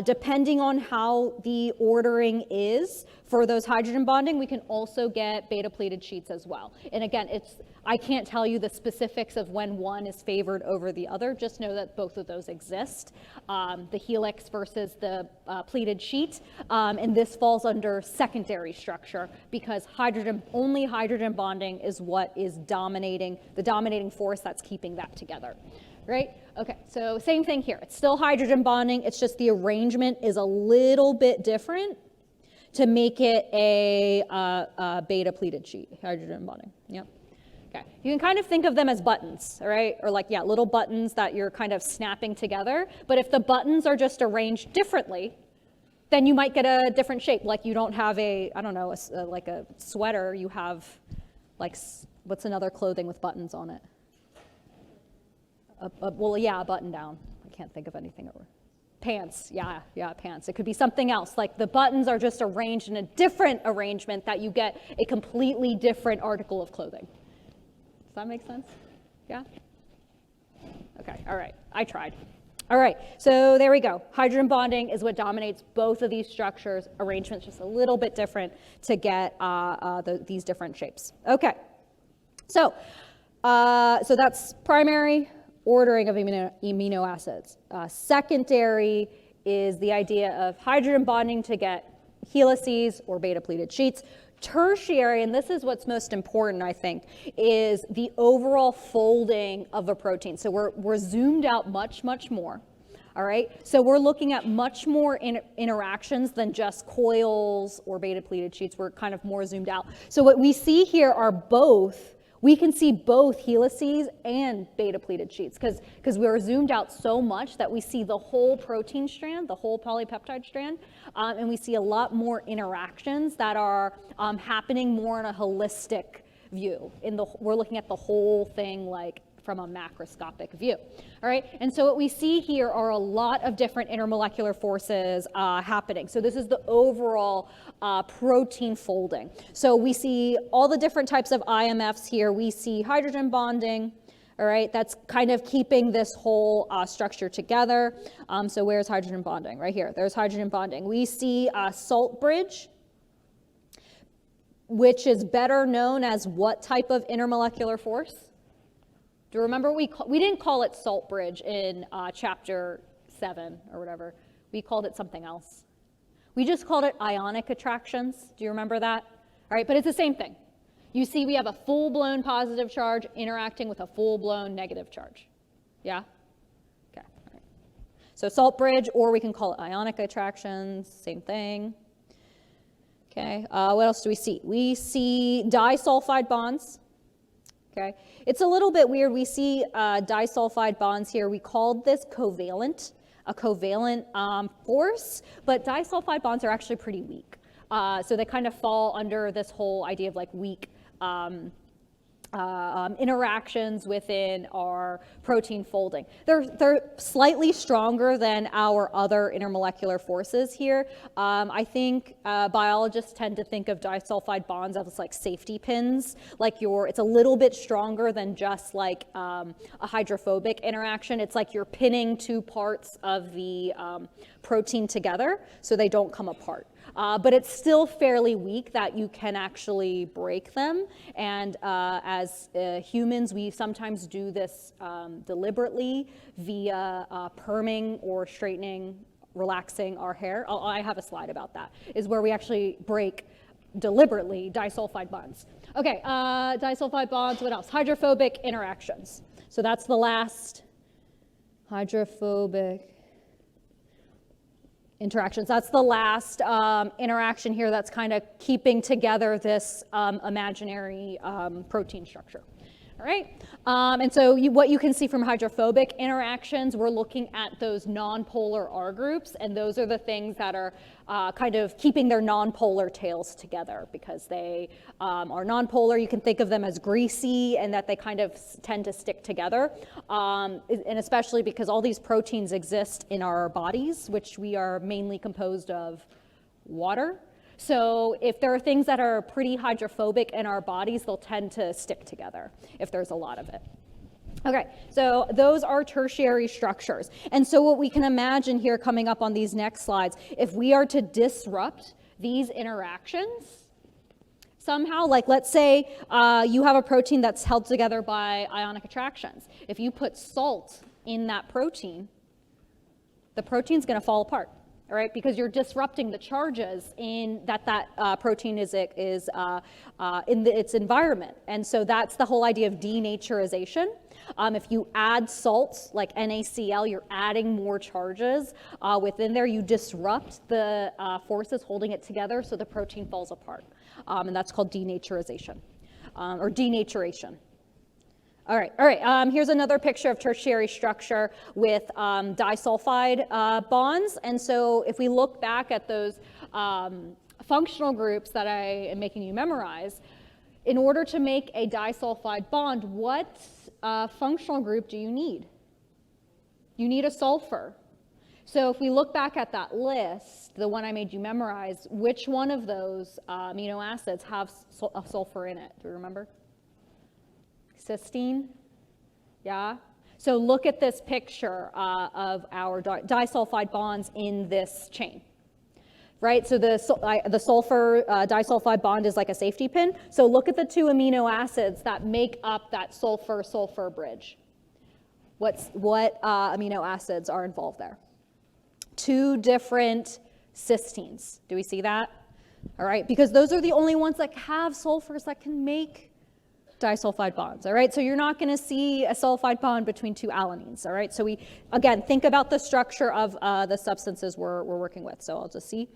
Depending on how the ordering is for those hydrogen bonding, we can also get beta pleated sheets as well. And again, I can't tell you the specifics of when one is favored over the other, just know that both of those exist. The helix versus the pleated sheet, and this falls under secondary structure because only hydrogen bonding is what is the dominating force that's keeping that together. Right? Okay, so same thing here. It's still hydrogen bonding, it's just the arrangement is a little bit different to make it a beta pleated sheet, hydrogen bonding. Yep. Okay, you can kind of think of them as buttons, all right? Or like, yeah, little buttons that you're kind of snapping together. But if the buttons are just arranged differently, then you might get a different shape. Like you don't have like a sweater, you have like, what's another clothing with buttons on it? A button down. I can't think of anything. Pants, yeah, pants. It could be something else. Like the buttons are just arranged in a different arrangement that you get a completely different article of clothing. Does that make sense? Yeah? Okay, all right, I tried. All right, so there we go. Hydrogen bonding is what dominates both of these structures. Arrangement's just a little bit different to get these different shapes. Okay, so that's primary ordering of amino acids. Secondary is the idea of hydrogen bonding to get helices or beta pleated sheets. Tertiary, and this is what's most important, I think, is the overall folding of a protein. So we're zoomed out much, much more. All right, so we're looking at much more interactions than just coils or beta pleated sheets. We're kind of more zoomed out. So what we see here are we can see both helices and beta pleated sheets because we're zoomed out so much that we see the whole protein strand, the whole polypeptide strand, and we see a lot more interactions that are happening more in a holistic view. We're looking at the whole thing like from a macroscopic view. All right, and so what we see here are a lot of different intermolecular forces happening. So this is the overall protein folding. So we see all the different types of IMFs here. We see hydrogen bonding, all right, that's kind of keeping this whole structure together. So where's hydrogen bonding? Right here, there's hydrogen bonding. We see salt bridge, which is better known as what type of intermolecular force? Do you remember we didn't call it salt bridge in chapter 7 or whatever. We called it something else. We just called it ionic attractions. Do you remember that? All right, but it's the same thing. You see we have a full-blown positive charge interacting with a full-blown negative charge. Yeah? Okay, all right. So salt bridge, or we can call it ionic attractions, same thing. Okay, what else do we see? We see disulfide bonds. Okay, it's a little bit weird. We see disulfide bonds here. We called this covalent a covalent force, but disulfide bonds are actually pretty weak. So they kind of fall under this whole idea of like weak interactions within our protein folding. They're slightly stronger than our other intermolecular forces here. I think biologists tend to think of disulfide bonds as like safety pins, like it's a little bit stronger than just like a hydrophobic interaction. It's like you're pinning two parts of the protein together so they don't come apart. But it's still fairly weak that you can actually break them. And as humans, we sometimes do this deliberately via perming or straightening, relaxing our hair. I have a slide about that, is where we actually break deliberately disulfide bonds. Okay, disulfide bonds, what else? Hydrophobic interactions. So that's the last hydrophobic interactions. That's the last interaction here that's kind of keeping together this imaginary protein structure. All right, and so what you can see from hydrophobic interactions, we're looking at those nonpolar R groups, and those are the things that are kind of keeping their nonpolar tails together because they are nonpolar. You can think of them as greasy and that they kind of tend to stick together, and especially because all these proteins exist in our bodies, which we are mainly composed of water. So if there are things that are pretty hydrophobic in our bodies, they'll tend to stick together if there's a lot of it. Okay, so those are tertiary structures. And so what we can imagine here coming up on these next slides, if we are to disrupt these interactions, somehow, like let's say you have a protein that's held together by ionic attractions. If you put salt in that protein, the protein's gonna fall apart. All right, because you're disrupting the charges in that protein is in its environment. And so that's the whole idea of denaturization. If you add salts like NaCl, you're adding more charges within there. You disrupt the forces holding it together so the protein falls apart. And that's called denaturization or denaturation. All right. Here's another picture of tertiary structure with disulfide bonds. And so if we look back at those functional groups that I am making you memorize, in order to make a disulfide bond, what functional group do you need? You need a sulfur. So if we look back at that list, the one I made you memorize, which one of those amino acids have a sulfur in it? Do you remember? Cysteine, yeah? So look at this picture of our disulfide bonds in this chain, right? So the sulfur disulfide bond is like a safety pin. So look at the two amino acids that make up that sulfur-sulfur bridge. What amino acids are involved there? Two different cysteines. Do we see that? All right, because those are the only ones that have sulfurs that can make disulfide bonds, all right? So you're not going to see a sulfide bond between two alanines, all right? So we, again, think about the structure of the substances we're working with. So I'll just see.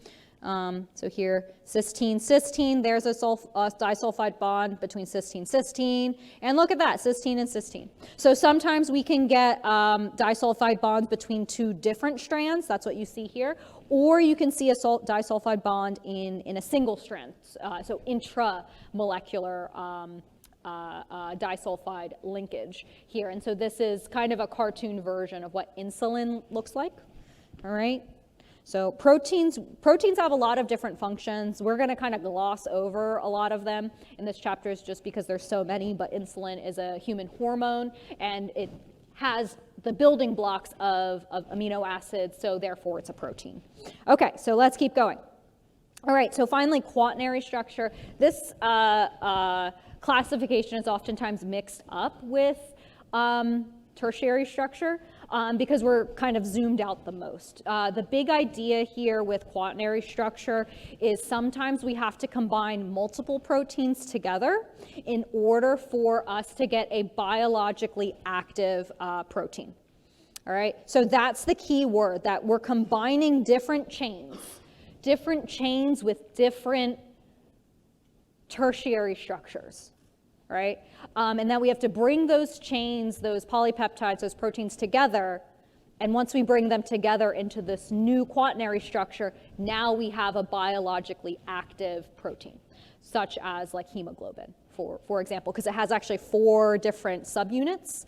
So here, cysteine, there's a disulfide bond between cysteine, and look at that, cysteine and cysteine. So sometimes we can get disulfide bonds between two different strands, that's what you see here, or you can see a disulfide bond in a single strand, so intramolecular disulfide linkage here. And so this is kind of a cartoon version of what insulin looks like, all right? So proteins have a lot of different functions. We're going to kind of gloss over a lot of them in this chapter just because there's so many, but insulin is a human hormone and it has the building blocks of amino acids, so therefore it's a protein. Okay, so let's keep going. All right, so finally, quaternary structure. This classification is oftentimes mixed up with tertiary structure because we're kind of zoomed out the most. The big idea here with quaternary structure is sometimes we have to combine multiple proteins together in order for us to get a biologically active protein. All right, so that's the key word, that we're combining different chains with different tertiary structures, right? And then we have to bring those chains, those polypeptides, those proteins together And once we bring them together into this new quaternary structure, now we have a biologically active protein, such as like hemoglobin, for example, because it has actually 4 different subunits.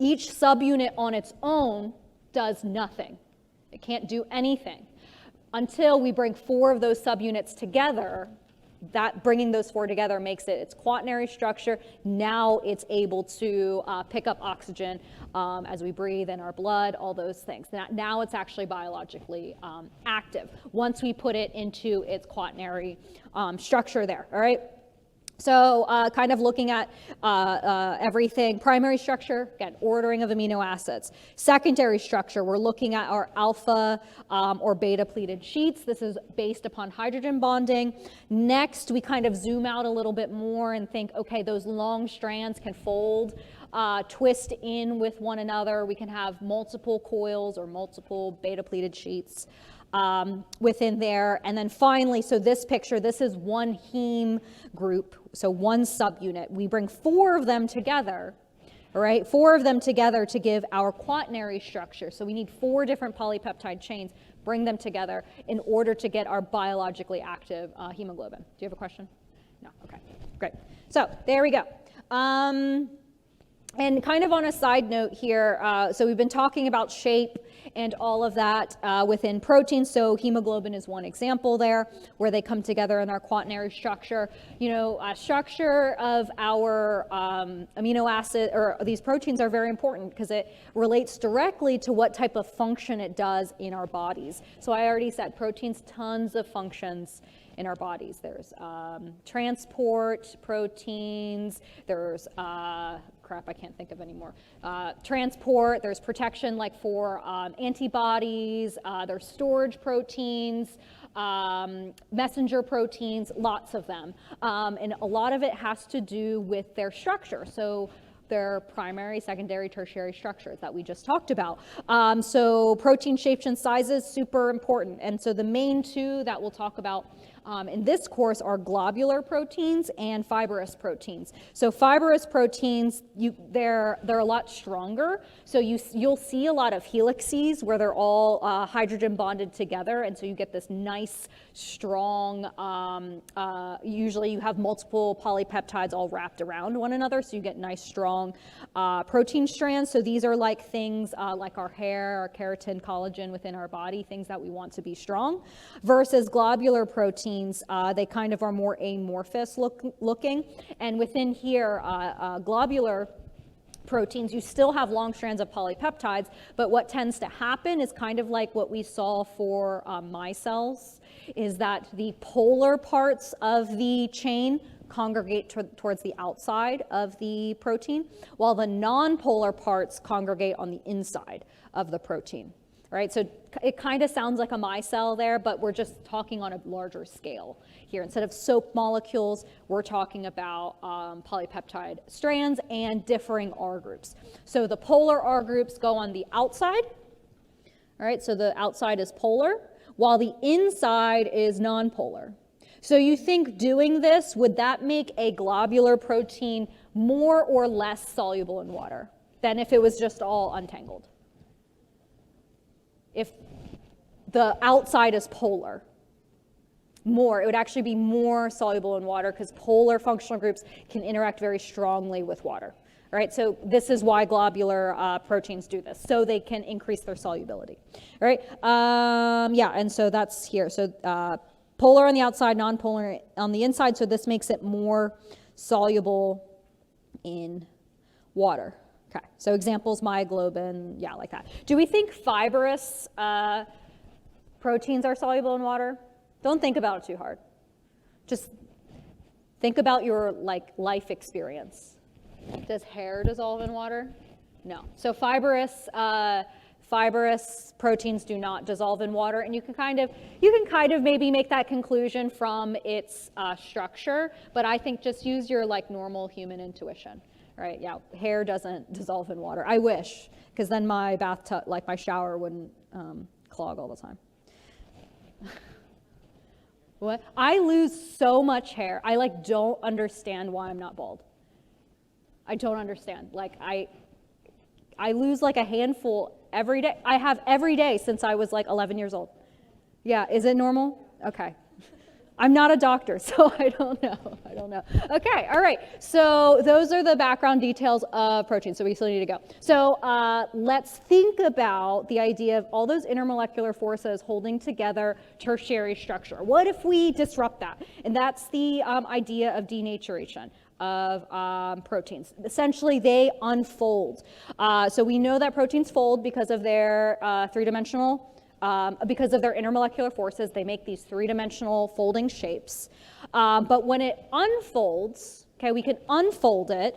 Each subunit on its own does nothing. It can't do anything until we bring 4 of those subunits together. That bringing those 4 together makes it its quaternary structure. Now it's able to pick up oxygen as we breathe in our blood, all those things. Now it's actually biologically active once we put it into its quaternary structure there, all right? So kind of looking at everything. Primary structure, again, ordering of amino acids. Secondary structure, we're looking at our alpha or beta pleated sheets. This is based upon hydrogen bonding. Next, we kind of zoom out a little bit more and think, okay, those long strands can fold, twist in with one another. We can have multiple coils or multiple beta pleated sheets within there. And then finally, so this picture, this is one heme group, so one subunit. We bring 4 of them together, all right? 4 of them together to give our quaternary structure. So we need 4 different polypeptide chains, bring them together in order to get our biologically active hemoglobin. Do you have a question? No, okay, great. So there we go. And kind of on a side note here, so we've been talking about shape and all of that within proteins. So hemoglobin is one example there where they come together in our quaternary structure. You know, structure of our amino acid or these proteins are very important because it relates directly to what type of function it does in our bodies. So I already said proteins, tons of functions in our bodies. There's transport proteins, there's crap, I can't think of anymore. Transport, there's protection like for antibodies, there's storage proteins, messenger proteins, lots of them. And a lot of it has to do with their structure. So their primary, secondary, tertiary structures that we just talked about. So protein shapes and sizes, super important. And so the main 2 that we'll talk about in this course are globular proteins and fibrous proteins. So fibrous proteins, they're a lot stronger. So you'll see a lot of helices where they're all hydrogen bonded together, and so you get this nice, strong. Usually you have multiple polypeptides all wrapped around one another, so you get nice, strong protein strands. So these are like things like our hair, our keratin, collagen within our body, things that we want to be strong. Versus globular proteins. They kind of are more amorphous looking. And within here, globular proteins, you still have long strands of polypeptides, but what tends to happen is kind of like what we saw for micelles, is that the polar parts of the chain congregate towards the outside of the protein, while the non-polar parts congregate on the inside of the protein. Right, so it kind of sounds like a micelle there, but we're just talking on a larger scale here. Instead of soap molecules, we're talking about polypeptide strands and differing R groups. So the polar R groups go on the outside, all right, so the outside is polar, while the inside is nonpolar. So you think doing this, would that make a globular protein more or less soluble in water than if it was just all untangled? If the outside is polar, it would actually be more soluble in water because polar functional groups can interact very strongly with water. Right, so this is why globular proteins do this, so they can increase their solubility. All right, yeah, and so that's here. So polar on the outside, non-polar on the inside, so this makes it more soluble in water. Okay, so examples, myoglobin, yeah, like that. Do we think fibrous proteins are soluble in water? Don't think about it too hard. Just think about your life experience. Does hair dissolve in water? No. So fibrous proteins do not dissolve in water, and you can kind of maybe make that conclusion from its structure, but I think just use your normal human intuition. Right, yeah, hair doesn't dissolve in water. I wish, because then my bathtub, my shower wouldn't clog all the time. What? I lose so much hair. I don't understand why I'm not bald. I don't understand. I lose a handful every day. I have every day since I was like 11 years old. Yeah, is it normal? Okay. I'm not a doctor, so I don't know. Okay, all right. So those are the background details of protein. So we still need to go. So let's think about the idea of all those intermolecular forces holding together tertiary structure. What if we disrupt that? And that's the idea of denaturation of proteins. Essentially, they unfold. So we know that proteins fold because of their three-dimensional because of their intermolecular forces. They make these three-dimensional folding shapes. But when it unfolds, okay, we can unfold it.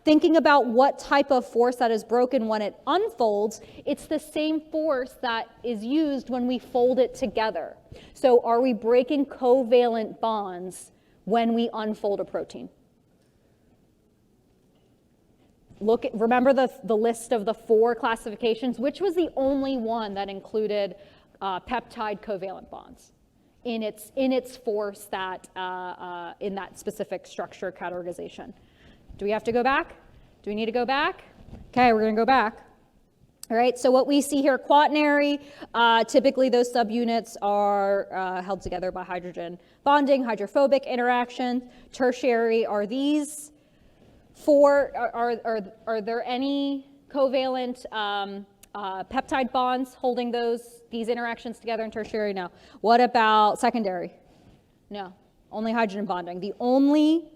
Thinking about what type of force that is broken when it unfolds, it's the same force that is used when we fold it together. So are we breaking covalent bonds when we unfold a protein? Remember the list of the 4 classifications? Which was the only one that included peptide covalent bonds in its force that in that specific structure categorization? Do we have to go back? Do we need to go back? Okay, we're going to go back. All right, so what we see here, quaternary, typically those subunits are held together by hydrogen bonding, hydrophobic interaction. Tertiary are these 4. Are there any covalent peptide bonds holding these interactions together in tertiary? No. What about secondary? No, only hydrogen bonding. The only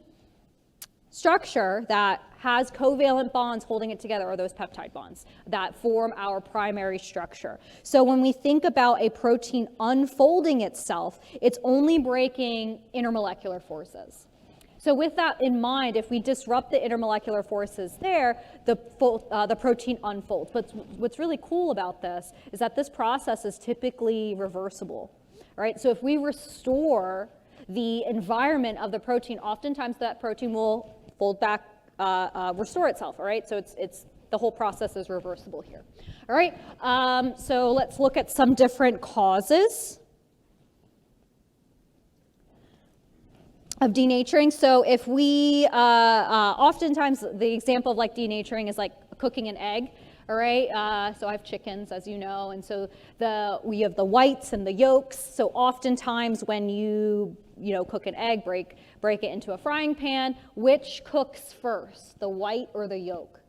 structure that has covalent bonds holding it together are those peptide bonds that form our primary structure. So when we think about a protein unfolding itself, it's only breaking intermolecular forces. So with that in mind, if we disrupt the intermolecular forces there, the protein unfolds. But what's really cool about this is that this process is typically reversible, right? So if we restore the environment of the protein, oftentimes that protein will fold back, restore itself, all right? So it's the whole process is reversible here. All right, so let's look at some different causes of denaturing. So if we, oftentimes the example of like denaturing is like cooking an egg, all right? So I have chickens, as you know, and so we have the whites and the yolks. So oftentimes when you cook an egg, break it into a frying pan, which cooks first, the white or the yolk?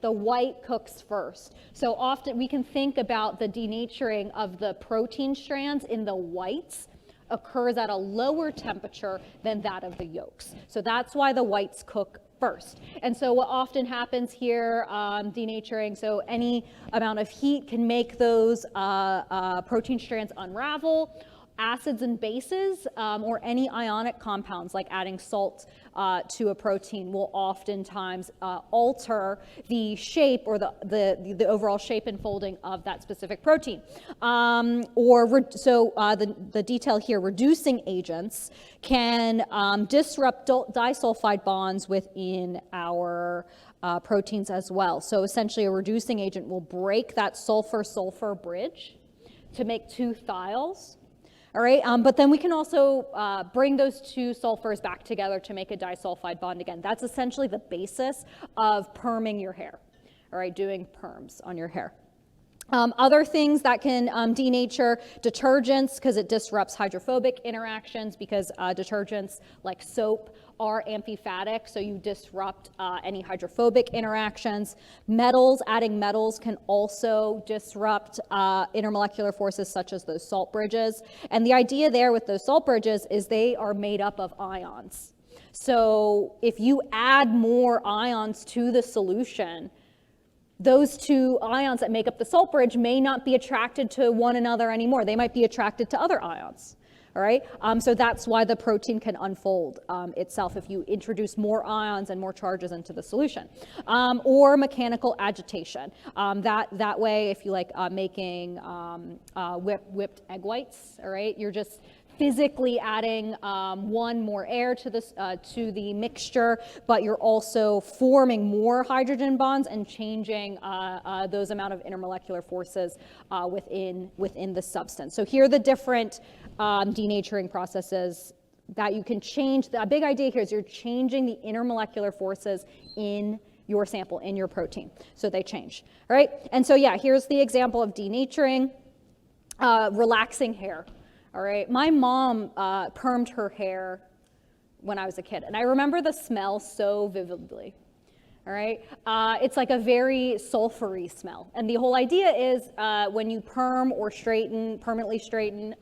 The white cooks first. So often we can think about the denaturing of the protein strands in the whites occurs at a lower temperature than that of the yolks. So that's why the whites cook first. And so what often happens here, denaturing, so any amount of heat can make those protein strands unravel. Acids and bases or any ionic compounds like adding salt to a protein will oftentimes alter the shape or the overall shape and folding of that specific protein. The detail here, reducing agents can disrupt disulfide bonds within our proteins as well. So essentially a reducing agent will break that sulfur-sulfur bridge to make 2 thiols. All right, but then we can also bring those 2 sulfurs back together to make a disulfide bond again. That's essentially the basis of perming your hair, all right, doing perms on your hair. Other things that can denature, detergents, because it disrupts hydrophobic interactions, because detergents like soap are amphiphatic, so you disrupt any hydrophobic interactions. Metals, adding metals can also disrupt intermolecular forces such as those salt bridges. And the idea there with those salt bridges is they are made up of ions. So if you add more ions to the solution, those 2 ions that make up the salt bridge may not be attracted to one another anymore. They might be attracted to other ions. All right, so that's why the protein can unfold itself if you introduce more ions and more charges into the solution. Or mechanical agitation. That way, if you like making whipped egg whites, all right, you're just physically adding 1 more air to the mixture, but you're also forming more hydrogen bonds and changing those amount of intermolecular forces within the substance. So here are the different denaturing processes that you can change. The big idea here is you're changing the intermolecular forces in your sample, in your protein. So they change, all right? And so yeah, here's the example of denaturing, relaxing hair, all right? My mom permed her hair when I was a kid, and I remember the smell so vividly. All right, it's like a very sulfury smell, and the whole idea is when you perm or permanently straighten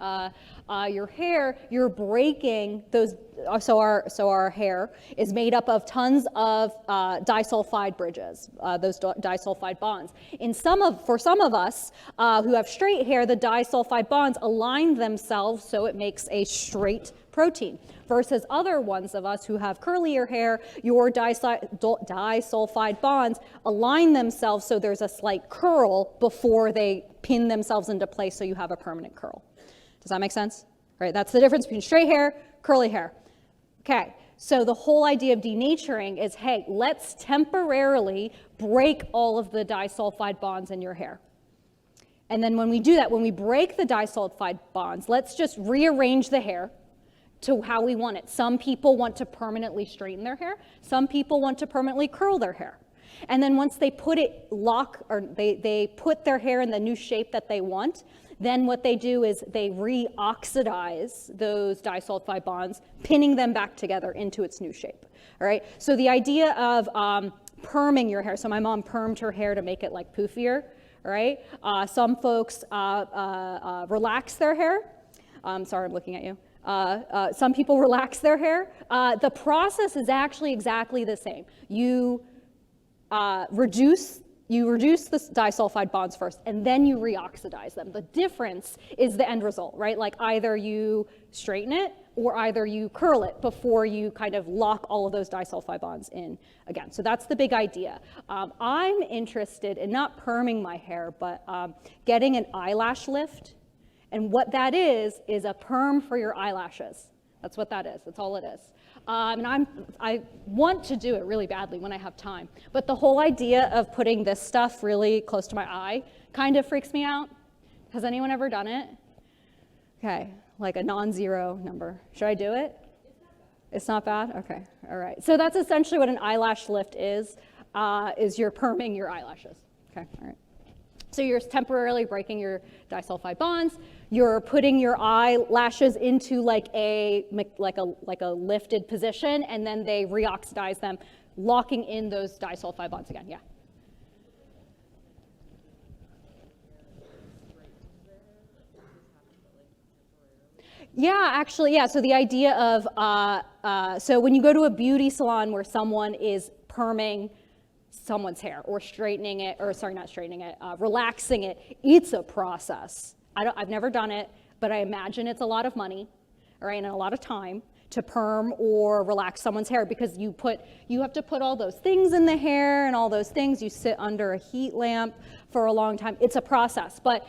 your hair, you're breaking those. So our hair is made up of tons of disulfide bridges, those disulfide bonds. For some of us who have straight hair, the disulfide bonds align themselves so it makes a straight protein. Versus other ones of us who have curlier hair, your disulfide bonds align themselves so there's a slight curl before they pin themselves into place so you have a permanent curl. Does that make sense? All right, that's the difference between straight hair, curly hair. Okay, so the whole idea of denaturing is, hey, let's temporarily break all of the disulfide bonds in your hair. And then when we do that, when we break the disulfide bonds, let's just rearrange the hair to how we want it. Some people want to permanently straighten their hair. Some people want to permanently curl their hair. And then once they put they put their hair in the new shape that they want, then what they do is they reoxidize those disulfide bonds, pinning them back together into its new shape. All right. So the idea of perming your hair. So my mom permed her hair to make it like poofier. All right. Some folks relax their hair. Sorry, I'm looking at you. Some people relax their hair. The process is actually exactly the same. You reduce the disulfide bonds first, and then you reoxidize them. The difference is the end result, right? Like either you straighten it or either you curl it before you kind of lock all of those disulfide bonds in again. So that's the big idea. I'm interested in not perming my hair, but getting an eyelash lift. And what that is a perm for your eyelashes. That's what that is. That's all it is. And I want to do it really badly when I have time. But the whole idea of putting this stuff really close to my eye kind of freaks me out. Has anyone ever done it? Okay, like a non-zero number. Should I do it? It's not bad? Okay, all right. So that's essentially what an eyelash lift is you're perming your eyelashes. Okay, all right. So you're temporarily breaking your disulfide bonds. You're putting your eyelashes into like a lifted position, and then they reoxidize them, locking in those disulfide bonds again. Yeah. Yeah, actually, yeah. So the idea of so when you go to a beauty salon where someone is perming someone's hair or straightening it, or sorry, not straightening it, relaxing it, it's a process. I've never done it, but I imagine it's a lot of money, all right, and a lot of time to perm or relax someone's hair, because you have to put all those things in the hair and all those things. You sit under a heat lamp for a long time. It's a process, but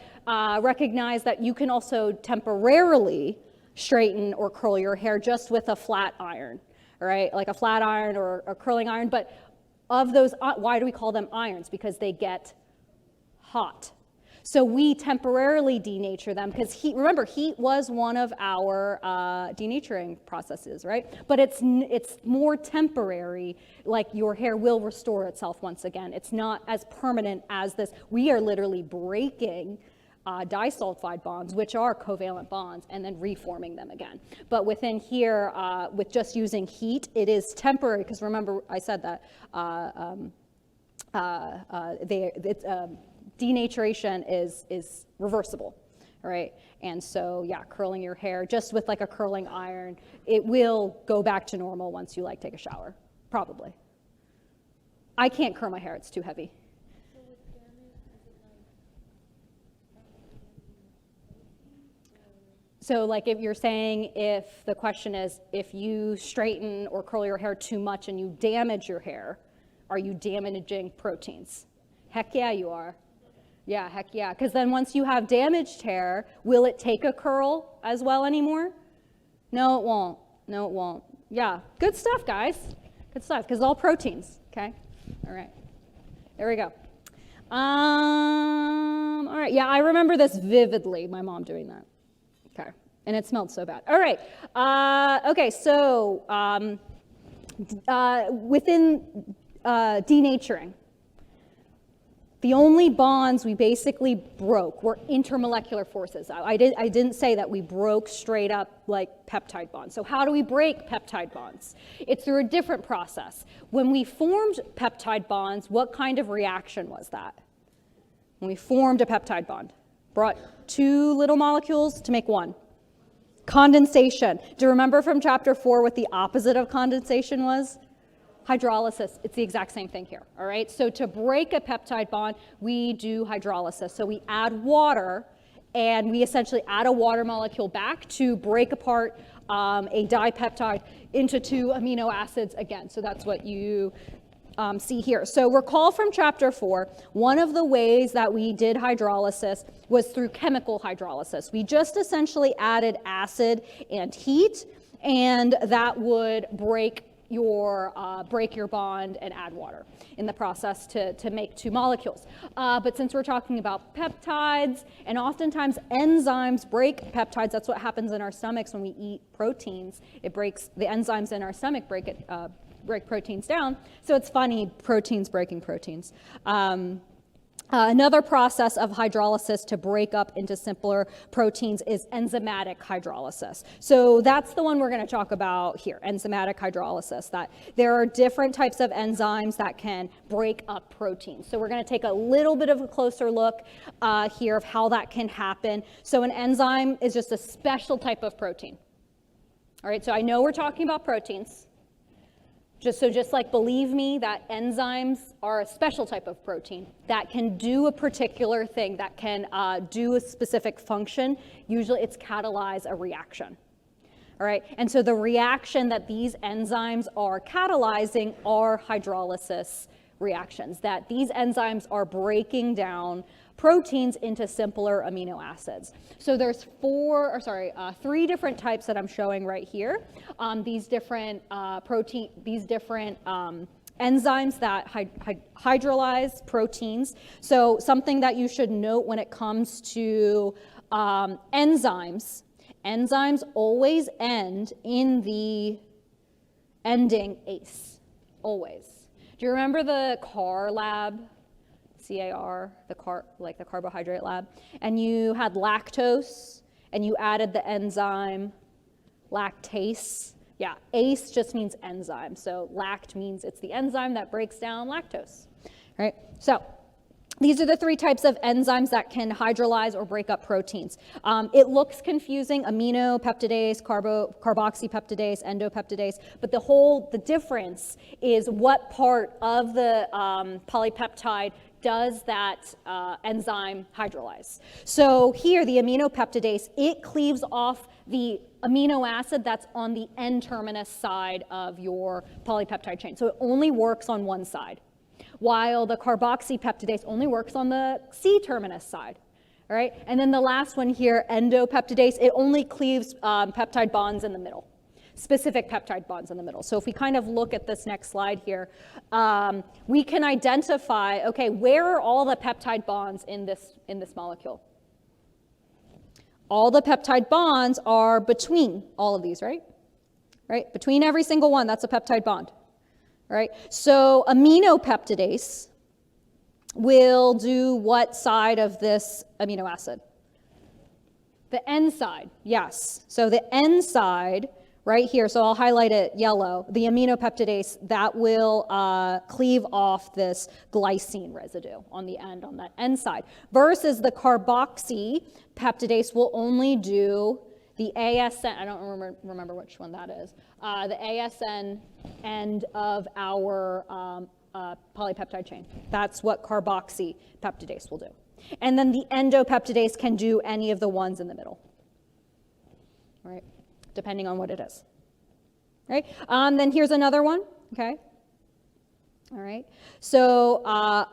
recognize that you can also temporarily straighten or curl your hair just with a flat iron, all right, like a flat iron or a curling iron. But of those, why do we call them irons? Because they get hot. So we temporarily denature them because heat, remember, heat was one of our denaturing processes, right? But it's more temporary, like your hair will restore itself once again. It's not as permanent as this. We are literally breaking disulfide bonds, which are covalent bonds, and then reforming them again. But within here, with just using heat, it is temporary, because remember I said that denaturation is reversible, right? And so, yeah, curling your hair just with like a curling iron, it will go back to normal once you like take a shower, probably. I can't curl my hair, it's too heavy. So like if you're saying, if the question is, if you straighten or curl your hair too much and you damage your hair, are you damaging proteins? Heck yeah, you are. Yeah, heck yeah. Because then once you have damaged hair, will it take a curl as well anymore? No, it won't. No, it won't. Yeah, good stuff, guys. Good stuff, because it's all proteins, okay? All right, there we go. All right, yeah, I remember this vividly, my mom doing that. Okay, and it smelled so bad. All right, okay, so within denaturing. The only bonds we basically broke were intermolecular forces. I didn't say that we broke straight up like peptide bonds. So how do we break peptide bonds? It's through a different process. When we formed peptide bonds, what kind of reaction was that? When we formed a peptide bond, brought two little molecules to make one. Condensation. Do you remember from chapter 4 what the opposite of condensation was? Hydrolysis. It's the exact same thing here, all right? So to break a peptide bond, we do hydrolysis. So we add water, and we essentially add a water molecule back to break apart a dipeptide into two amino acids again. So that's what you see here. So recall from chapter 4, one of the ways that we did hydrolysis was through chemical hydrolysis. We just essentially added acid and heat, and that would break your bond and add water in the process to make two molecules. But since we're talking about peptides, and oftentimes enzymes break peptides, that's what happens in our stomachs when we eat proteins. It breaks, the enzymes in our stomach break proteins down. So it's funny, proteins breaking proteins. Another process of hydrolysis to break up into simpler proteins is enzymatic hydrolysis. So that's the one we're going to talk about here, enzymatic hydrolysis, that there are different types of enzymes that can break up proteins. So we're going to take a little bit of a closer look here of how that can happen. So an enzyme is just a special type of protein. All right, so I know we're talking about proteins. Just like believe me that enzymes are a special type of protein that can do a particular thing, that can do a specific function. Usually it's catalyze a reaction. All right, and so the reaction that these enzymes are catalyzing are hydrolysis reactions, that these enzymes are breaking down proteins into simpler amino acids. So there's three different types that I'm showing right here. These different enzymes that hydrolyze proteins. So something that you should note when it comes to enzymes always end in the ending ACE, always. Do you remember the CAR lab? CAR, the carbohydrate lab, and you had lactose, and you added the enzyme lactase. Yeah, ACE just means enzyme, so lact means it's the enzyme that breaks down lactose, right? So these are the three types of enzymes that can hydrolyze or break up proteins. It looks confusing, aminopeptidase, carboxypeptidase, endopeptidase, but the difference is what part of the polypeptide does that enzyme hydrolyze. So here, the aminopeptidase, it cleaves off the amino acid that's on the N-terminus side of your polypeptide chain. So it only works on one side, while the carboxypeptidase only works on the C-terminus side. All right, and then the last one here, endopeptidase, it only cleaves peptide bonds in the middle. Specific peptide bonds in the middle. So if we kind of look at this next slide here, we can identify, okay, where are all the peptide bonds in this molecule? All the peptide bonds are between all of these, right? Right, between every single one, that's a peptide bond. All right, so aminopeptidase will do what side of this amino acid? The N side, yes. So the N side, right here, so I'll highlight it yellow, the aminopeptidase, that will cleave off this glycine residue on the end, on that N side, versus the carboxypeptidase will only do the ASN, I don't remember which one that is, the ASN end of our polypeptide chain. That's what carboxypeptidase will do. And then the endopeptidase can do any of the ones in the middle, right? Depending on what it is, right? Then here's another one, okay? All right, so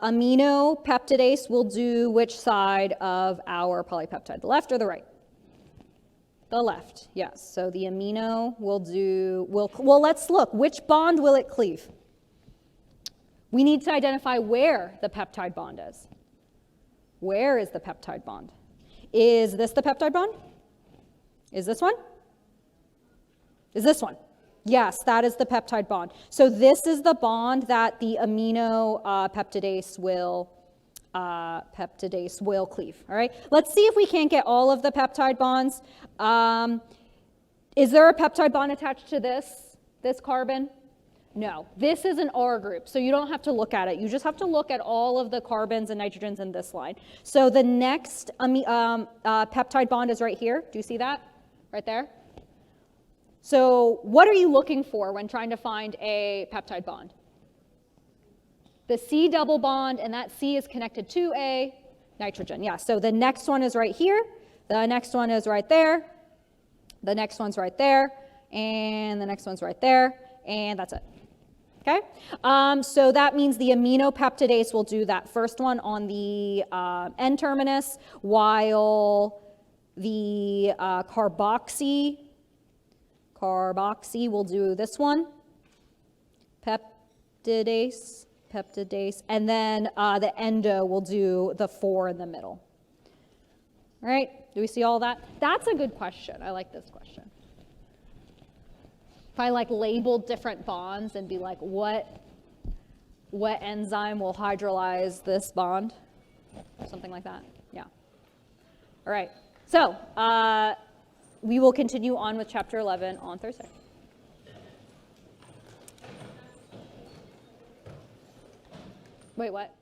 aminopeptidase will do which side of our polypeptide, the left or the right? The left, yes. So the amino will do, well, let's look. Which bond will it cleave? We need to identify where the peptide bond is. Where is the peptide bond? Is this the peptide bond? Is this one? Is this one? Yes, that is the peptide bond. So this is the bond that the amino peptidase will cleave, all right? Let's see if we can't get all of the peptide bonds. Is there a peptide bond attached to this carbon? No, this is an R group, so you don't have to look at it. You just have to look at all of the carbons and nitrogens in this line. So the next peptide bond is right here. Do you see that? Right there? So what are you looking for when trying to find a peptide bond? The C double bond, and that C is connected to a nitrogen. Yeah, so the next one is right here. The next one is right there. The next one's right there. And the next one's right there. And that's it. Okay? So that means the aminopeptidase will do that first one on the N-terminus, while the carboxy will do this one, peptidase, and then the endo will do the 4 in the middle. All right, do we see all that? That's a good question. I like this question. If I like labeled different bonds and be like, what enzyme will hydrolyze this bond? Something like that, yeah. All right, so we will continue on with chapter 11 on Thursday. Wait, what?